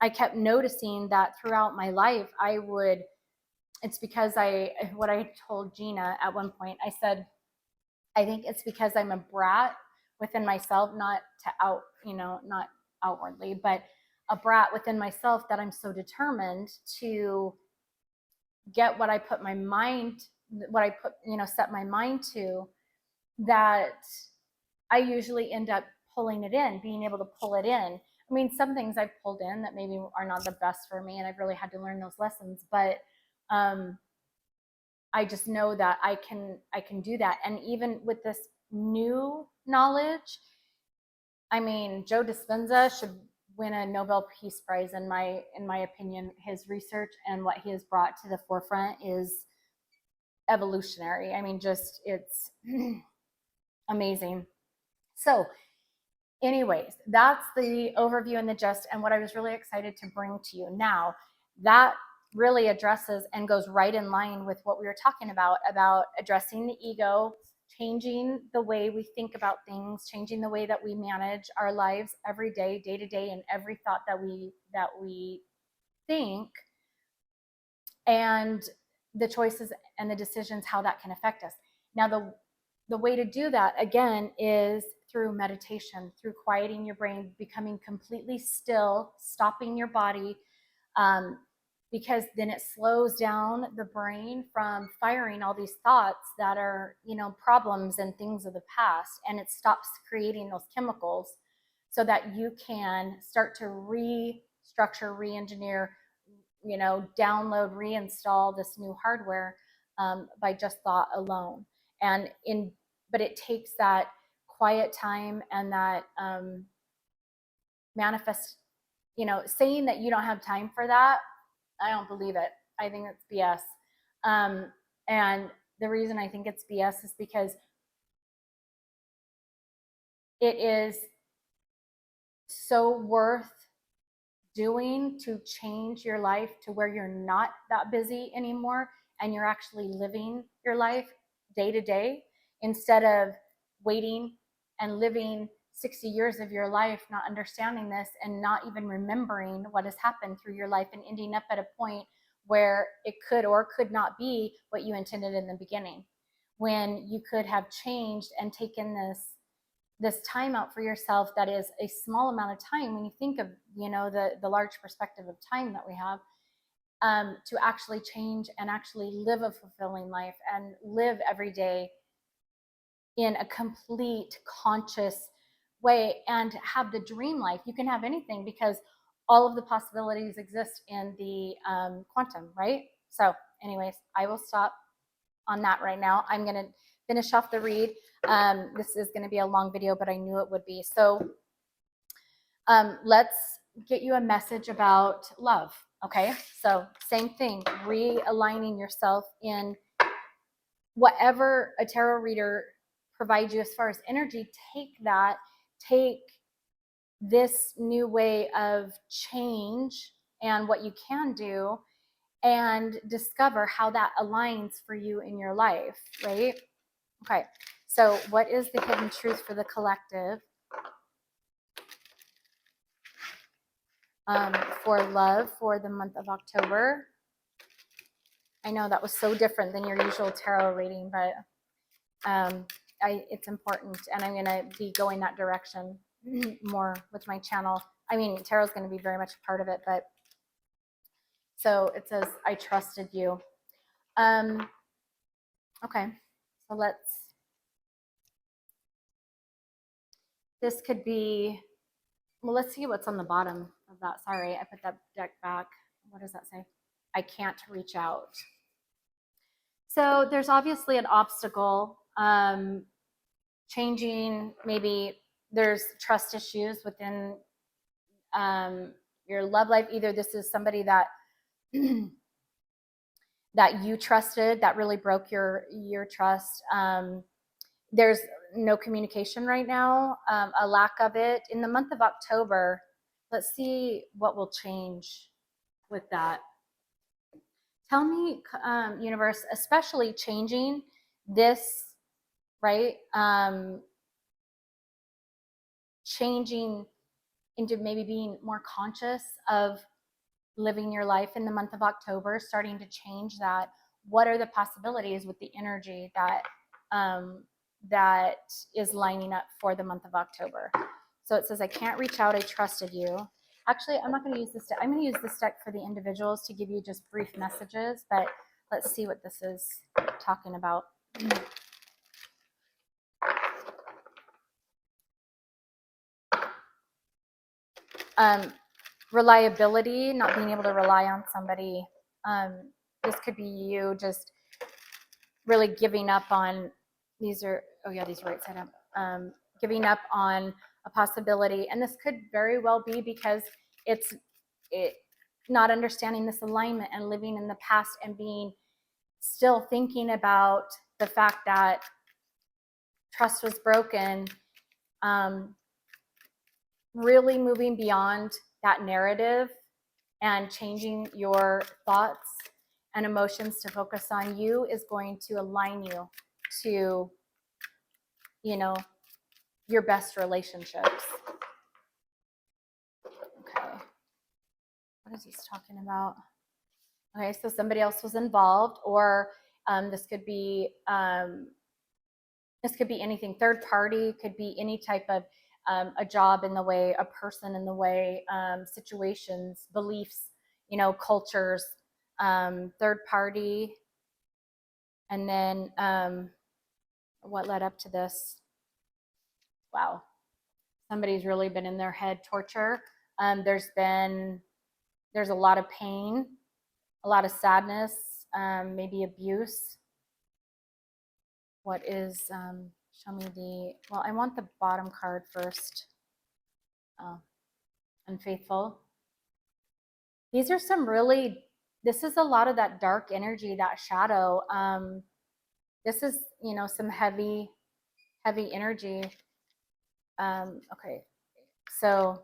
I kept noticing that throughout my life, it's because what I told Gina at one point, I said, I think it's because I'm a brat within myself, not to not outwardly, but a brat within myself, that I'm so determined to get what I put my mind, set my mind to, that I usually end up pulling it in, being able to pull it in. I mean, some things I've pulled in that maybe are not the best for me, and I've really had to learn those lessons, but I just know that I can do that. And even with this new knowledge, I mean, Joe Dispenza should win a Nobel Peace Prize in my opinion. His research and what he has brought to the forefront is evolutionary. I mean, just it's amazing. So, anyways, that's the overview and the gist, and what I was really excited to bring to you. Now, that really addresses and goes right in line with what we were talking about addressing the ego, changing the way we think about things, changing the way that we manage our lives every day, day to day, and every thought that we think, and the choices and the decisions, how that can affect us. Now, the way to do that, again, is through meditation, through quieting your brain, becoming completely still, stopping your body, because then it slows down the brain from firing all these thoughts that are, problems and things of the past, and it stops creating those chemicals, so that you can start to restructure, re-engineer, download, reinstall this new hardware, by just thought alone. But it takes that quiet time and that manifest, saying that you don't have time for that, I don't believe it. I think it's BS. And the reason I think it's BS is because it is so worth doing to change your life to where you're not that busy anymore, and you're actually living your life day to day, instead of waiting and living 60 years of your life not understanding this, and not even remembering what has happened through your life, and ending up at a point where it could or could not be what you intended in the beginning, when you could have changed and taken this time out for yourself. That is a small amount of time when you think of the large perspective of time that we have, to actually change and actually live a fulfilling life, and live every day in a complete conscious way, and have the dream life. You can have anything, because all of the possibilities exist in the quantum, right? So anyways, I will stop on that right now. I'm going to finish off the read. This is going to be a long video, but I knew it would be. So let's get you a message about love. Okay, so same thing, realigning yourself in whatever a tarot reader provides you as far as energy. Take this new way of change and what you can do, and discover how that aligns for you in your life, right? Okay, So what is the hidden truth for the collective? For love for the month of October. I know that was so different than your usual tarot reading, but it's important, and I'm going to be going that direction more with my channel. I mean, tarot's going to be very much a part of it, but so it says, I trusted you. Okay, so this could be, well, let's see what's on the bottom of that. Sorry, I put that deck back. What does that say? I can't reach out. So there's obviously an obstacle, changing, maybe there's trust issues within your love life. Either this is somebody that that you trusted that really broke your trust. There's no communication right now, a lack of it. In the month of October, let's see what will change with that. Tell me, universe, especially changing this, right? Changing into maybe being more conscious of living your life in the month of October, starting to change that. What are the possibilities with the energy that that is lining up for the month of October? So it says, I can't reach out, I trusted you. Actually, I'm not going to use this deck. I'm going to use this deck for the individuals to give you just brief messages, but let's see what this is talking about. Reliability, not being able to rely on somebody. This could be you just really giving up on, these are right side up. Giving up on a possibility. And this could very well be because it's not understanding this alignment and living in the past and being still thinking about the fact that trust was broken. Really moving beyond that narrative and changing your thoughts and emotions to focus on you is going to align you to, you know, your best relationships. Okay. What is this talking about? Okay, so somebody else was involved, or this could be anything. Third party could be any type of a job in the way, a person in the way, situations, beliefs, you know, cultures, third party. And then what led up to this? Wow. Somebody's really been in their head, torture. There's a lot of pain, a lot of sadness, maybe abuse. What is, show me well, I want the bottom card first. Oh, unfaithful. These are some really, this is a lot of that dark energy, that shadow. This is, you know, some heavy energy. Okay, so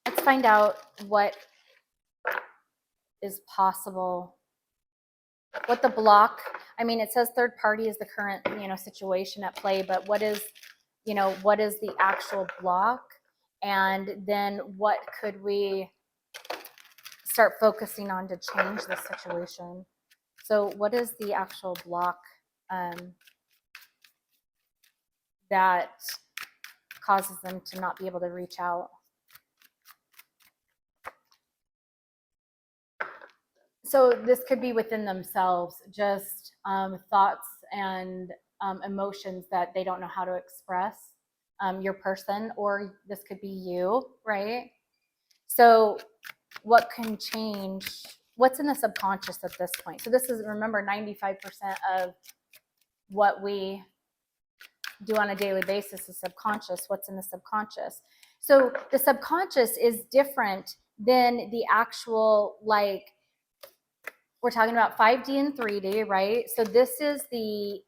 let's find out what is possible. What the block, I mean, it says third party is the current, you know, situation at play, but what is, you know, what is the actual block? And then what could we start focusing on to change the situation? So what is the actual block that causes them to not be able to reach out? So this could be within themselves, just thoughts and emotions that they don't know how to express, your person, or this could be you, right? So what can change? What's in the subconscious at this point? So this is, remember, 95% of what we do on a daily basis is subconscious. What's in the subconscious? So the subconscious is different than the actual, like, we're talking about 5D and 3D, right? So this is the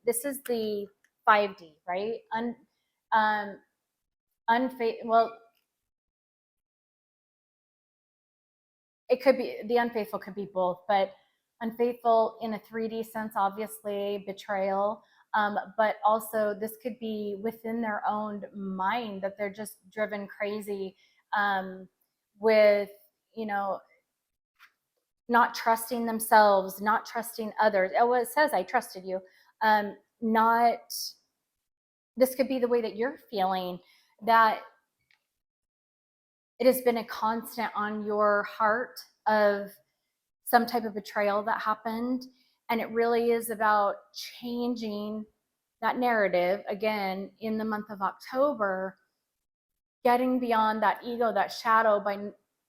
5D, right? Well, it could be, the unfaithful could be both, but unfaithful in a 3D sense, obviously, betrayal. But also this could be within their own mind, that they're just driven crazy with, you know, not trusting themselves, not trusting others. Oh, it says I trusted you. Not, this could be the way that you're feeling, that it has been a constant on your heart of some type of betrayal that happened. And it really is about changing that narrative again in the month of October, getting beyond that ego, that shadow, by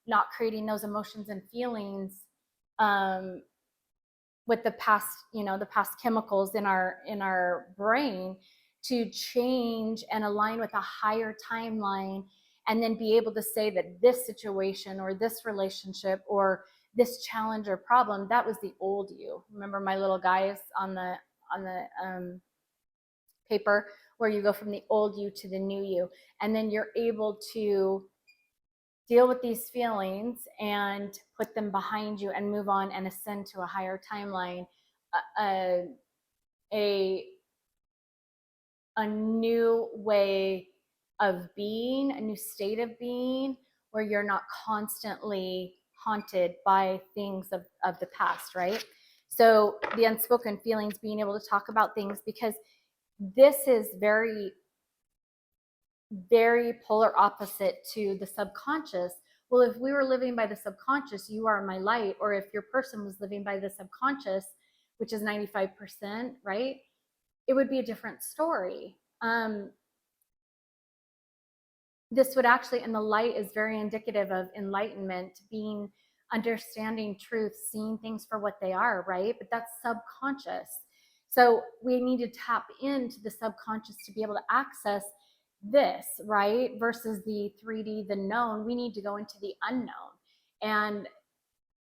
not creating those emotions and feelings with the past, the past chemicals in our brain, to change and align with a higher timeline, and then be able to say that this situation or this relationship or this challenge or problem, that was the old you. Remember my little guys on the paper, where you go from the old you to the new you, and then you're able to deal with these feelings and put them behind you and move on and ascend to a higher timeline, a new way of being, a new state of being, where you're not constantly haunted by things of the past, right? So the unspoken feelings, being able to talk about things, because this is very, very polar opposite to the subconscious. Well, if we were living by the subconscious, you are my light, or if your person was living by the subconscious, which is 95%, right? It would be a different story. This would actually, and the light is very indicative of enlightenment, being, understanding truth, seeing things for what they are, right? But that's subconscious. So we need to tap into the subconscious to be able to access this, right? Versus the 3D, the known. We need to go into the unknown. And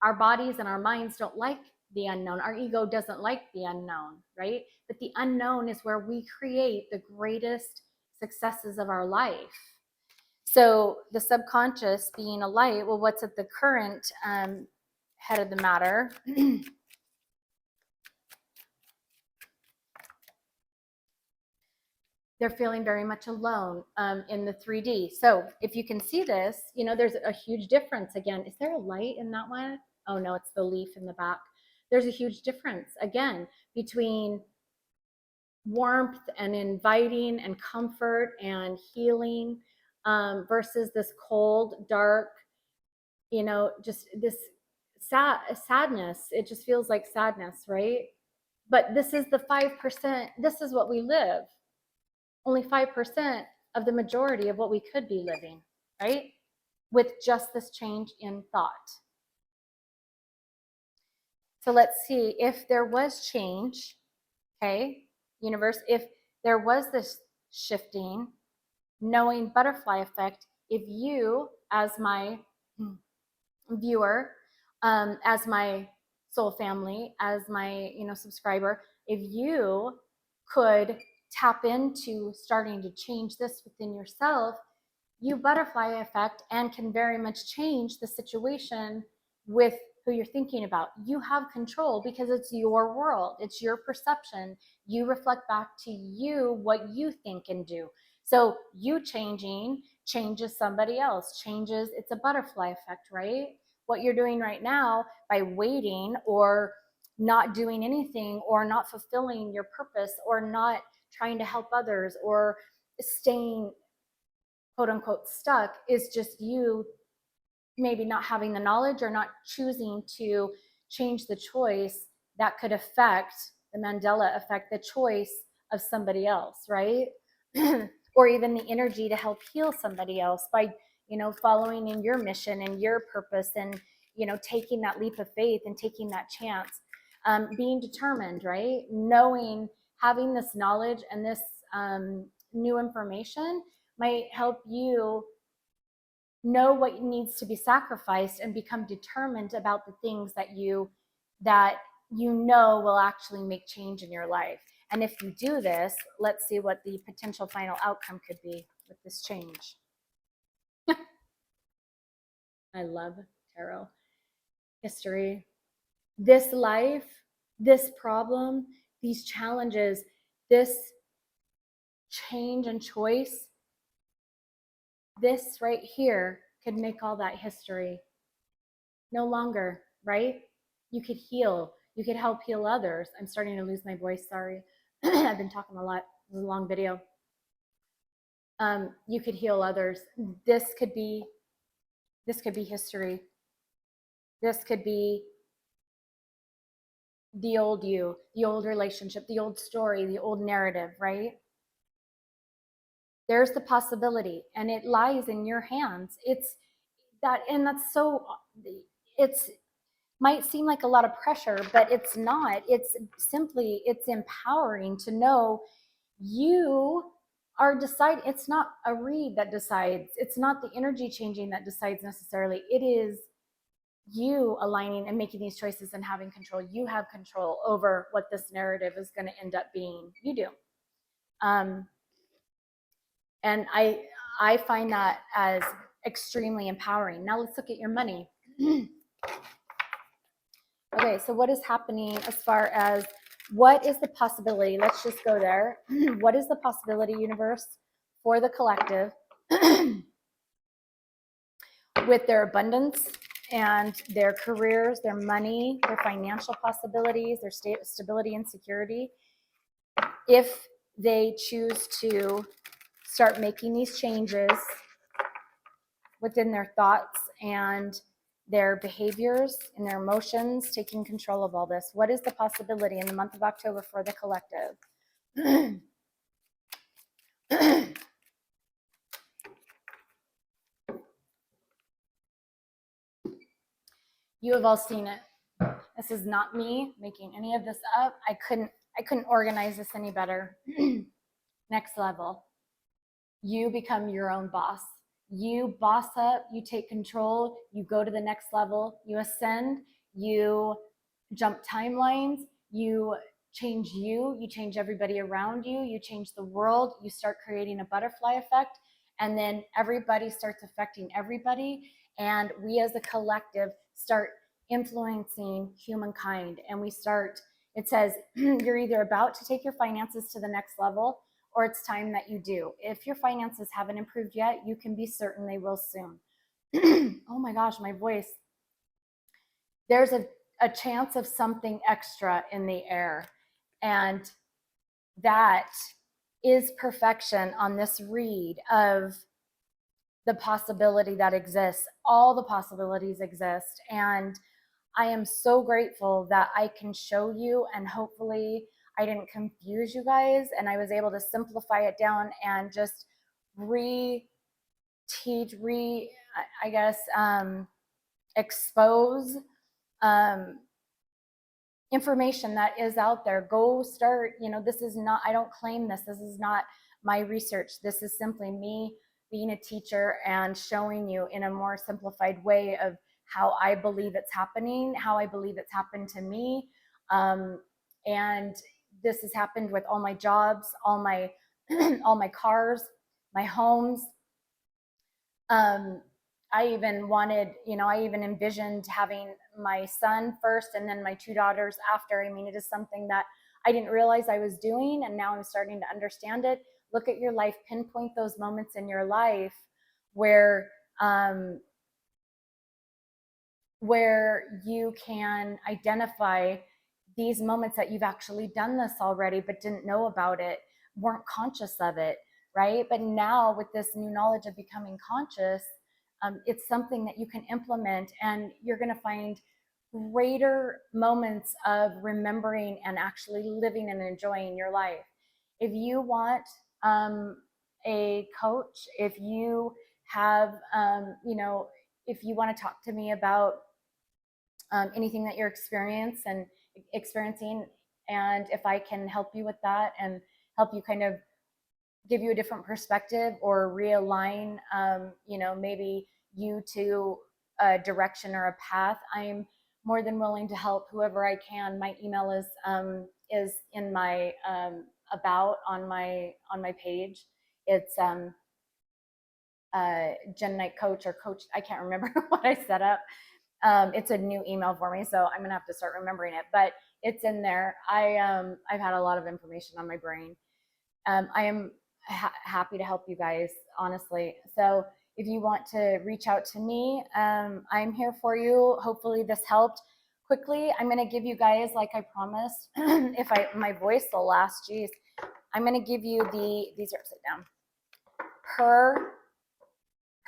our bodies and our minds don't like the unknown. Our ego doesn't like the unknown, right? But the unknown is where we create the greatest successes of our life. So the subconscious being a light, well, what's at the current head of the matter? They're feeling very much alone in the 3D. So if you can see this, there's a huge difference. Again, is there a light in that one? Oh no, it's the leaf in the back. There's a huge difference, again, between warmth and inviting and comfort and healing versus this cold, dark, just this sadness. It just feels like sadness, right? But this is the 5%. This is what we live. Only 5% of the majority of what we could be living, right? With just this change in thought. So let's see if there was change, okay, universe, if there was this shifting, knowing butterfly effect, if you, as my viewer, as my soul family, as my subscriber, if you could tap into starting to change this within yourself, you butterfly effect and can very much change the situation with who you're thinking about. You have control because it's your world, it's your perception. You reflect back to you what you think and do. So you changing changes somebody else, changes, it's a butterfly effect, right? What you're doing right now by waiting or not doing anything or not fulfilling your purpose or not trying to help others or staying quote unquote stuck is just you maybe not having the knowledge or not choosing to change the choice that could affect the Mandela effect, the choice of somebody else, right? Or even the energy to help heal somebody else by, following in your mission and your purpose and, taking that leap of faith and taking that chance, being determined, right? Knowing, having this knowledge and this new information might help you know what needs to be sacrificed and become determined about the things that you will actually make change in your life. And if you do this, let's see what the potential final outcome could be with this change. I love tarot history. This life, this problem, these challenges, this change and choice, this right here could make all that history no longer, right? You could heal. You could help heal others. I'm starting to lose my voice. Sorry. I've been talking a lot. This is a long video. You could heal others. This could be history. This could be the old you, the old relationship, the old story, the old narrative, right? There's the possibility, and it lies in your hands. It's that, and that's so, it's might seem like a lot of pressure, but it's not. It's simply, it's empowering to know you are deciding. It's not a read that decides. It's not the energy changing that decides necessarily. It is you aligning and making these choices and having control. You have control over what this narrative is going to end up being. You do. And I find that as extremely empowering. Now let's look at your money. Okay, so what is happening as far as what is the possibility? Let's just go there. What is the possibility, universe, for the collective with their abundance and their careers, their money, their financial possibilities, their stability and security, if they choose to start making these changes within their thoughts and their behaviors and their emotions, taking control of all this? What is the possibility in the month of October for the collective? You have all seen it. This is not me making any of this up. I couldn't organize this any better. Next level. You become your own boss. You boss up, you take control, you go to the next level, you ascend, you jump timelines, you change you change everybody around you, you change the world, you start creating a butterfly effect, and then everybody starts affecting everybody, and we as a collective start influencing humankind. And we start, it says, you're either about to take your finances to the next level, or it's time that you do. If your finances haven't improved yet, you can be certain they will soon. Oh my gosh, my voice. There's a chance of something extra in the air. And that is perfection on this read of the possibility that exists. All the possibilities exist. And I am so grateful that I can show you, and hopefully I didn't confuse you guys, and I was able to simplify it down and just expose information that is out there. Go start, this is not, I don't claim this. This is not my research. This is simply me being a teacher and showing you in a more simplified way of how I believe it's happening, how I believe it's happened to me. And this has happened with all my jobs, all my all my cars, my homes. I even wanted, I even envisioned having my son first and then my two daughters after. I mean, it is something that I didn't realize I was doing, and now I'm starting to understand it. Look at your life, pinpoint those moments in your life where you can identify these moments that you've actually done this already but didn't know about it, weren't conscious of it, right? But now with this new knowledge of becoming conscious, it's something that you can implement, and you're going to find greater moments of remembering and actually living and enjoying your life. If you want a coach, if you have, if you want to talk to me about anything that you're experiencing, and if I can help you with that and help you kind of give you a different perspective or realign, maybe you to a direction or a path, I'm more than willing to help whoever I can. My email is in my about on my page. It's Jenn Knight Coach, or Coach. I can't remember what I set up. It's a new email for me, so I'm gonna have to start remembering it, but it's in there. I've had a lot of information on my brain. I am happy to help you guys, honestly. So if you want to reach out to me, I'm here for you. Hopefully this helped. Quickly, I'm going to give you guys, like I promised, if my voice will last, geez, I'm going to give you these are upside down,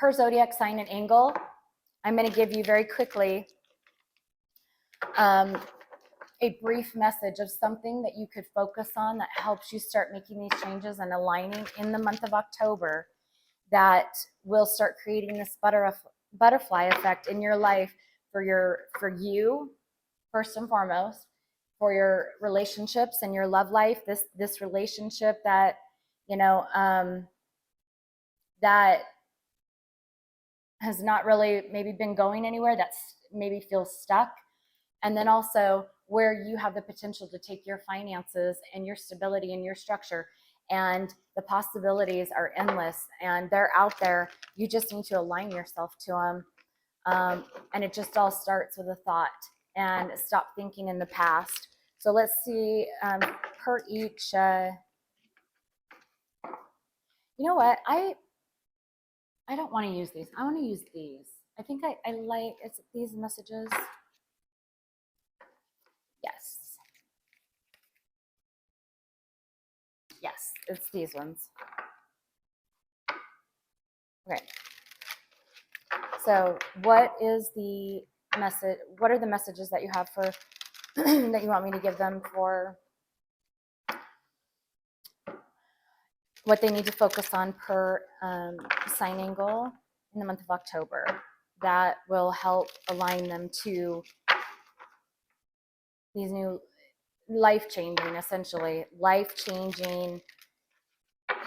per zodiac sign and angle. I'm going to give you very quickly a brief message of something that you could focus on that helps you start making these changes and aligning in the month of October, that will start creating this butterfly effect in your life for you first and foremost, for your relationships and your love life. This relationship that that has not really maybe been going anywhere, that's maybe feels stuck. And then also where you have the potential to take your finances and your stability and your structure, and the possibilities are endless and they're out there. You just need to align yourself to them. And it just all starts with a thought, and stop thinking in the past. So let's see, per each, you know what? I don't want to use these. I want to use these. I think I like it's these messages. Yes. Yes, it's these ones. Okay. So what is the message? What are the messages that you have for that you want me to give them for what they need to focus on per sign angle in the month of October that will help align them to these new life-changing, essentially life-changing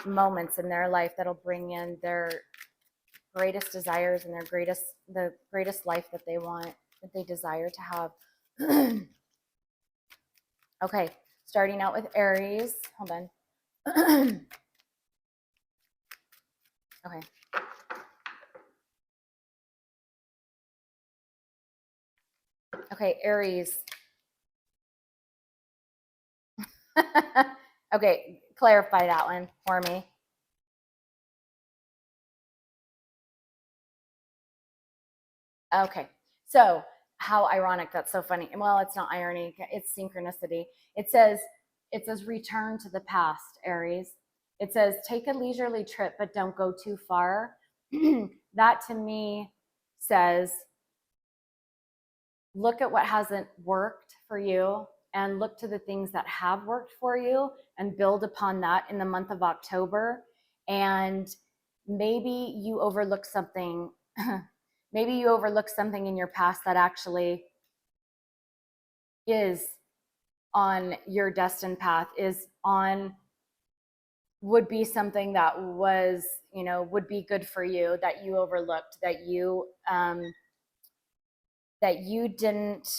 moments in their life that'll bring in their greatest desires and the greatest life that they want, that they desire to have. Okay, starting out with Aries. Hold on. Okay. Okay, Aries. Okay, clarify that one for me. Okay, so how ironic, that's so funny. Well, it's not irony, it's synchronicity. It says return to the past, Aries. It says take a leisurely trip, but don't go too far. That to me says look at what hasn't worked for you and look to the things that have worked for you and build upon that in the month of October. And maybe you overlook something. Maybe you overlook something in your past that actually is on your destined path, would be something that was, would be good for you, that you overlooked, that you didn't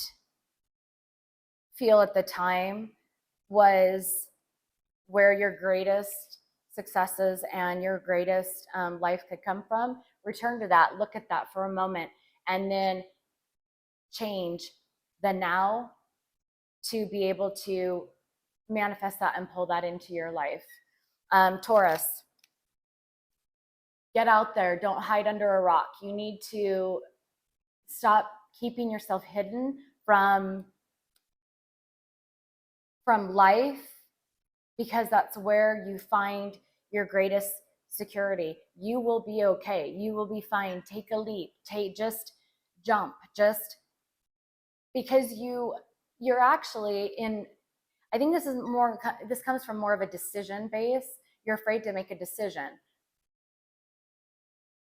feel at the time was where your greatest successes and your greatest life could come from. Return to that, look at that for a moment, and then change the now to be able to manifest that and pull that into your life. Taurus, get out there. Don't hide under a rock. You need to stop keeping yourself hidden from life, because that's where you find your greatest security. You will be okay. You will be fine. Take a leap. Just jump. Just because you're actually in, I think this comes from more of a decision base. You're afraid to make a decision.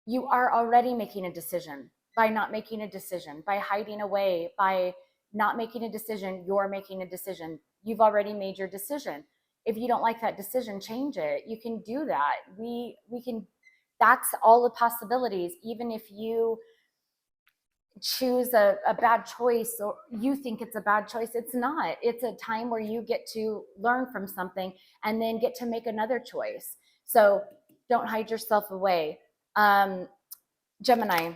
You are already making a decision by not making a decision, by hiding away, by not making a decision. You're making a decision. You've already made your decision. If you don't like that decision, change it. You can do that. We can, that's all the possibilities. Even if you choose a bad choice, or you think it's a bad choice, it's not. It's a time where you get to learn from something and then get to make another choice. So don't hide yourself away. Gemini,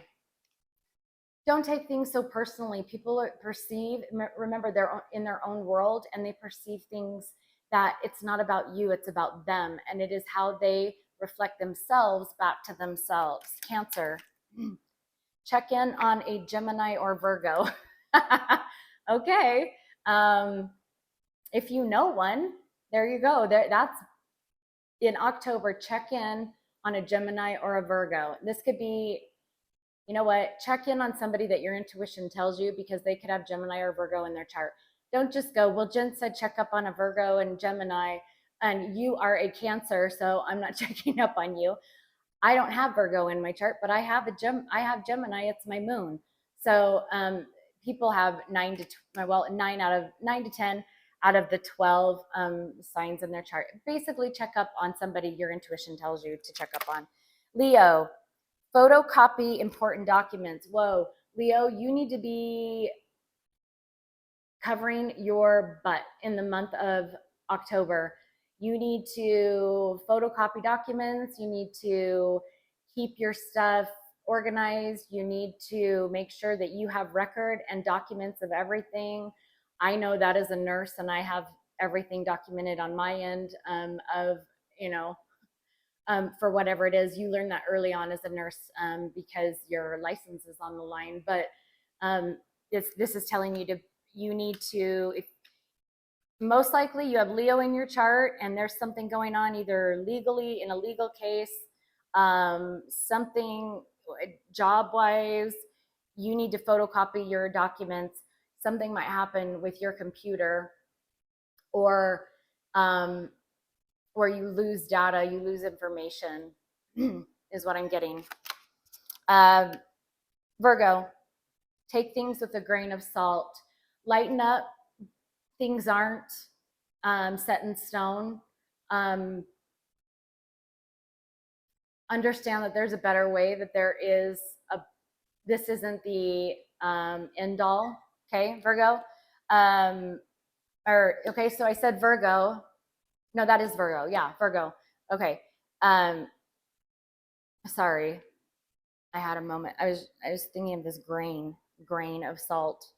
don't take things so personally. People perceive, remember, they're in their own world, and they perceive things that it's not about you, it's about them. And it is how they reflect themselves back to themselves. Cancer. Check in on a Gemini or Virgo. Okay. If you know one, there you go. That's in October. Check in on a Gemini or a Virgo. This could be, you know what, check in on somebody that your intuition tells you, because they could have Gemini or Virgo in their chart. Don't just go, well, Jen said check up on a Virgo and Gemini, and you are a Cancer, so I'm not checking up on you. I don't have Virgo in my chart, but I have Gemini. It's my moon. So people have 9 to 10 out of the 12 signs in their chart. Basically, check up on somebody your intuition tells you to check up on. Leo, photocopy important documents. Whoa, Leo, you need to be covering your butt in the month of October. You need to photocopy documents. You need to keep your stuff organized. You need to make sure that you have record and documents of everything. I know that as a nurse, and I have everything documented on my end of, for whatever it is. You learn that early on as a nurse because your license is on the line. But this is telling you need to, if most likely you have Leo in your chart and there's something going on either legally in a legal case, something job wise, you need to photocopy your documents. Something might happen with your computer, or you lose data, you lose information, is what I'm getting. Virgo, take things with a grain of salt. Lighten up. Things aren't set in stone. Understand that there's a better way, that this isn't the end all. Okay, Virgo. Okay, so I said Virgo. No, that is Virgo. Yeah, Virgo. Okay. Sorry. I had a moment. I was thinking of this grain of salt.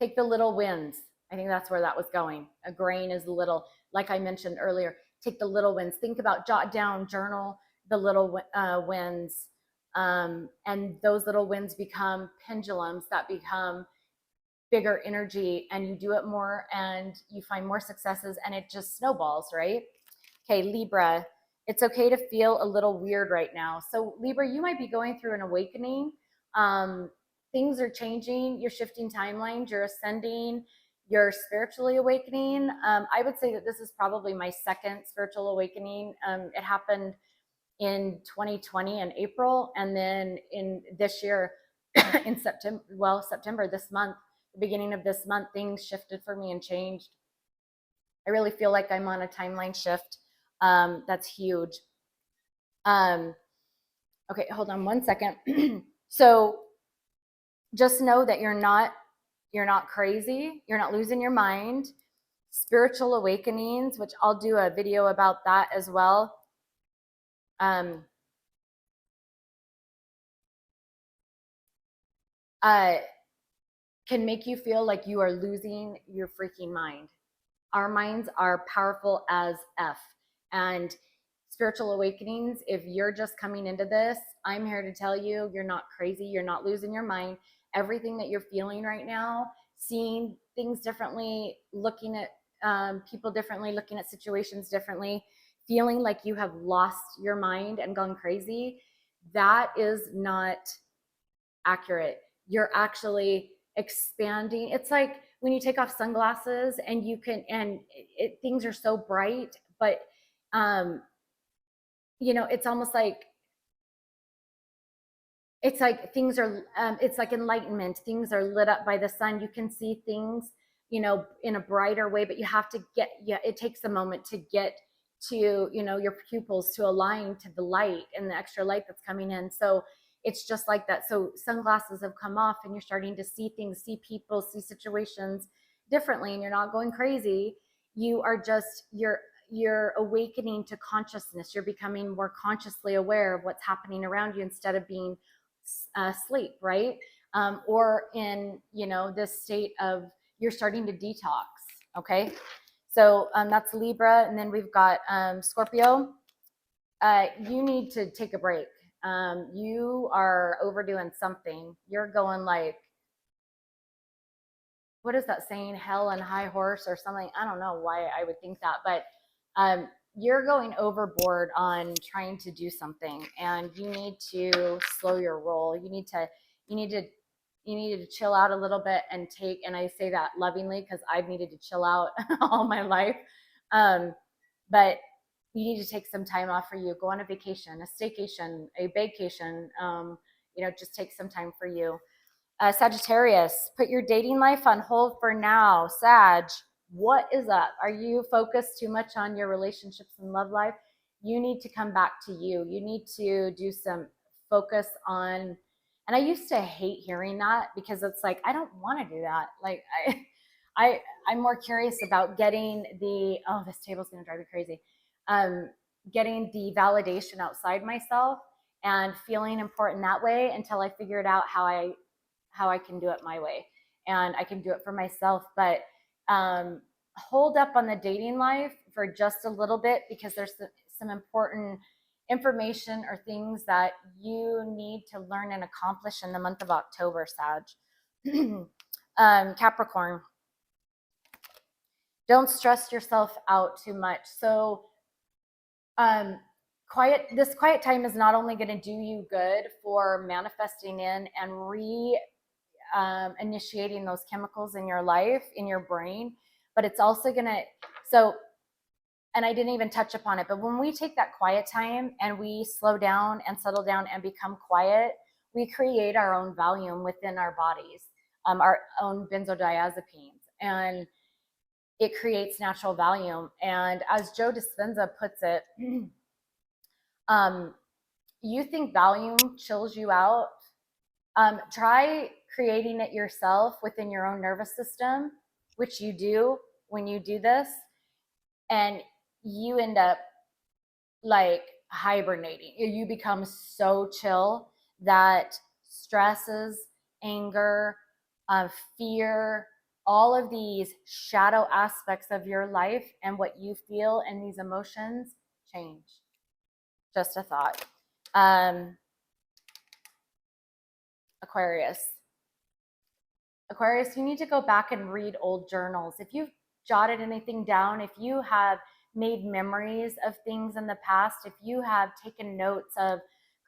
Take the little wins. I think that's where that was going. A grain is little, like I mentioned earlier. Take the little wins. Think about, jot down, journal the little wins. And those little wins become pendulums that become bigger energy, and you do it more and you find more successes, and it just snowballs, right? Okay, Libra, it's okay to feel a little weird right now. So Libra, you might be going through an awakening. Things are changing. You're shifting timelines. You're ascending. You're spiritually awakening. I would say that this is probably my second spiritual awakening. It happened in 2020 in April, and then in this year in September, this month, the beginning of this month, things shifted for me and changed. I really feel like I'm on a timeline shift. That's huge. Okay, hold on one second. So just know that you're not crazy. You're not losing your mind. Spiritual awakenings, which I'll do a video about that as well. Can make you feel like you are losing your freaking mind. Our minds are powerful as F. And spiritual awakenings, if you're just coming into this, I'm here to tell you, you're not crazy. You're not losing your mind. Everything that you're feeling right now, seeing things differently, looking at people differently, looking at situations differently, feeling like you have lost your mind and gone crazy, that is not accurate. You're actually expanding. It's like when you take off sunglasses and you can, and things are so bright, but it's almost like, it's like things are, it's like enlightenment. Things are lit up by the sun. You can see things, in a brighter way, but you have to it takes a moment to get to, your pupils to align to the light and the extra light that's coming in. So it's just like that. So sunglasses have come off and you're starting to see things, see people, see situations differently, and you're not going crazy. You are just, you're awakening to consciousness. You're becoming more consciously aware of what's happening around you instead of being asleep, right? Or in, this state of you're starting to detox. Okay. So that's Libra. And then we've got Scorpio. You need to take a break. You are overdoing something. You're going like, what is that saying? Hell and high horse or something. I don't know why I would think that, but you're going overboard on trying to do something, and you need to slow your roll. You need to chill out a little bit and take, and I say that lovingly because I've needed to chill out all my life. But you need to take some time off for you. Go on a vacation, a staycation, a vacation. Just take some time for you. Sagittarius, put your dating life on hold for now. Sag, what is up? Are you focused too much on your relationships and love life? You need to come back to you. You need to do some focus on, and I used to hate hearing that because it's like, I don't want to do that. Like I'm more curious about getting this table's going to drive me crazy. Getting the validation outside myself and feeling important that way until I figured out how I can do it my way and I can do it for myself. But hold up on the dating life for just a little bit because there's some important information or things that you need to learn and accomplish in the month of October, Sag. Capricorn, don't stress yourself out too much. So this quiet time is not only going to do you good for manifesting in and initiating those chemicals in your life, in your brain, but it's also going to, and I didn't even touch upon it, but when we take that quiet time and we slow down and settle down and become quiet, we create our own volume within our bodies, our own benzodiazepines, and it creates natural volume. And as Joe Dispenza puts it, you think volume chills you out? Try creating it yourself within your own nervous system, which you do when you do this, and you end up like hibernating. You become so chill that stresses, anger, fear, all of these shadow aspects of your life and what you feel and these emotions change. Just a thought. Aquarius, you need to go back and read old journals. If you've jotted anything down, if you have made memories of things in the past, if you have taken notes of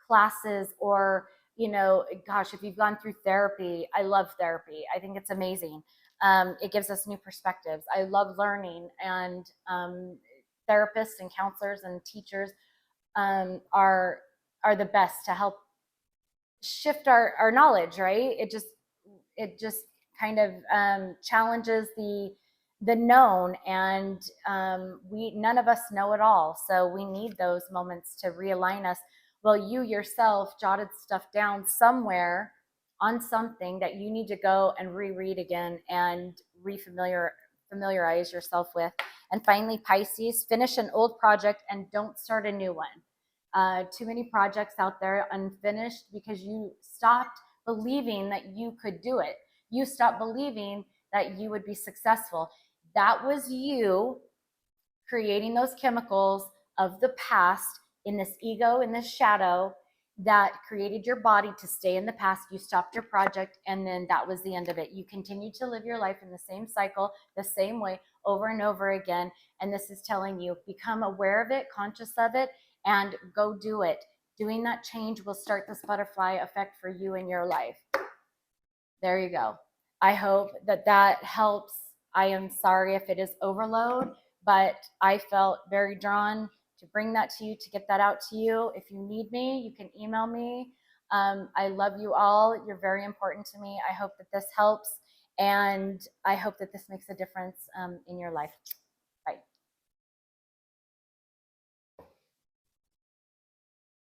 classes or, if you've gone through therapy, I love therapy. I think it's amazing. It gives us new perspectives. I love learning, and therapists and counselors and teachers are the best to help shift our knowledge, right? It just kind of challenges the known, and none of us know it all, so we need those moments to realign us. Well, you yourself jotted stuff down somewhere on something that you need to go and reread again and familiarize yourself with. And finally, Pisces, finish an old project and don't start a new one. Too many projects out there unfinished because you stopped believing that you could do it. You stopped believing that you would be successful. That was you creating those chemicals of the past in this ego, in this shadow that created your body to stay in the past. You stopped your project, and then that was the end of it. You continued to live your life in the same cycle, the same way, over and over again. And this is telling you, become aware of it, conscious of it, and go do it. Doing that change will start this butterfly effect for you in your life. There you go. I hope that helps. I am sorry if it is overload, but I felt very drawn to bring that to you, to get that out to you. If you need me, you can email me. I love you all. You're very important to me. I hope that this helps, and I hope that this makes a difference in your life. Bye.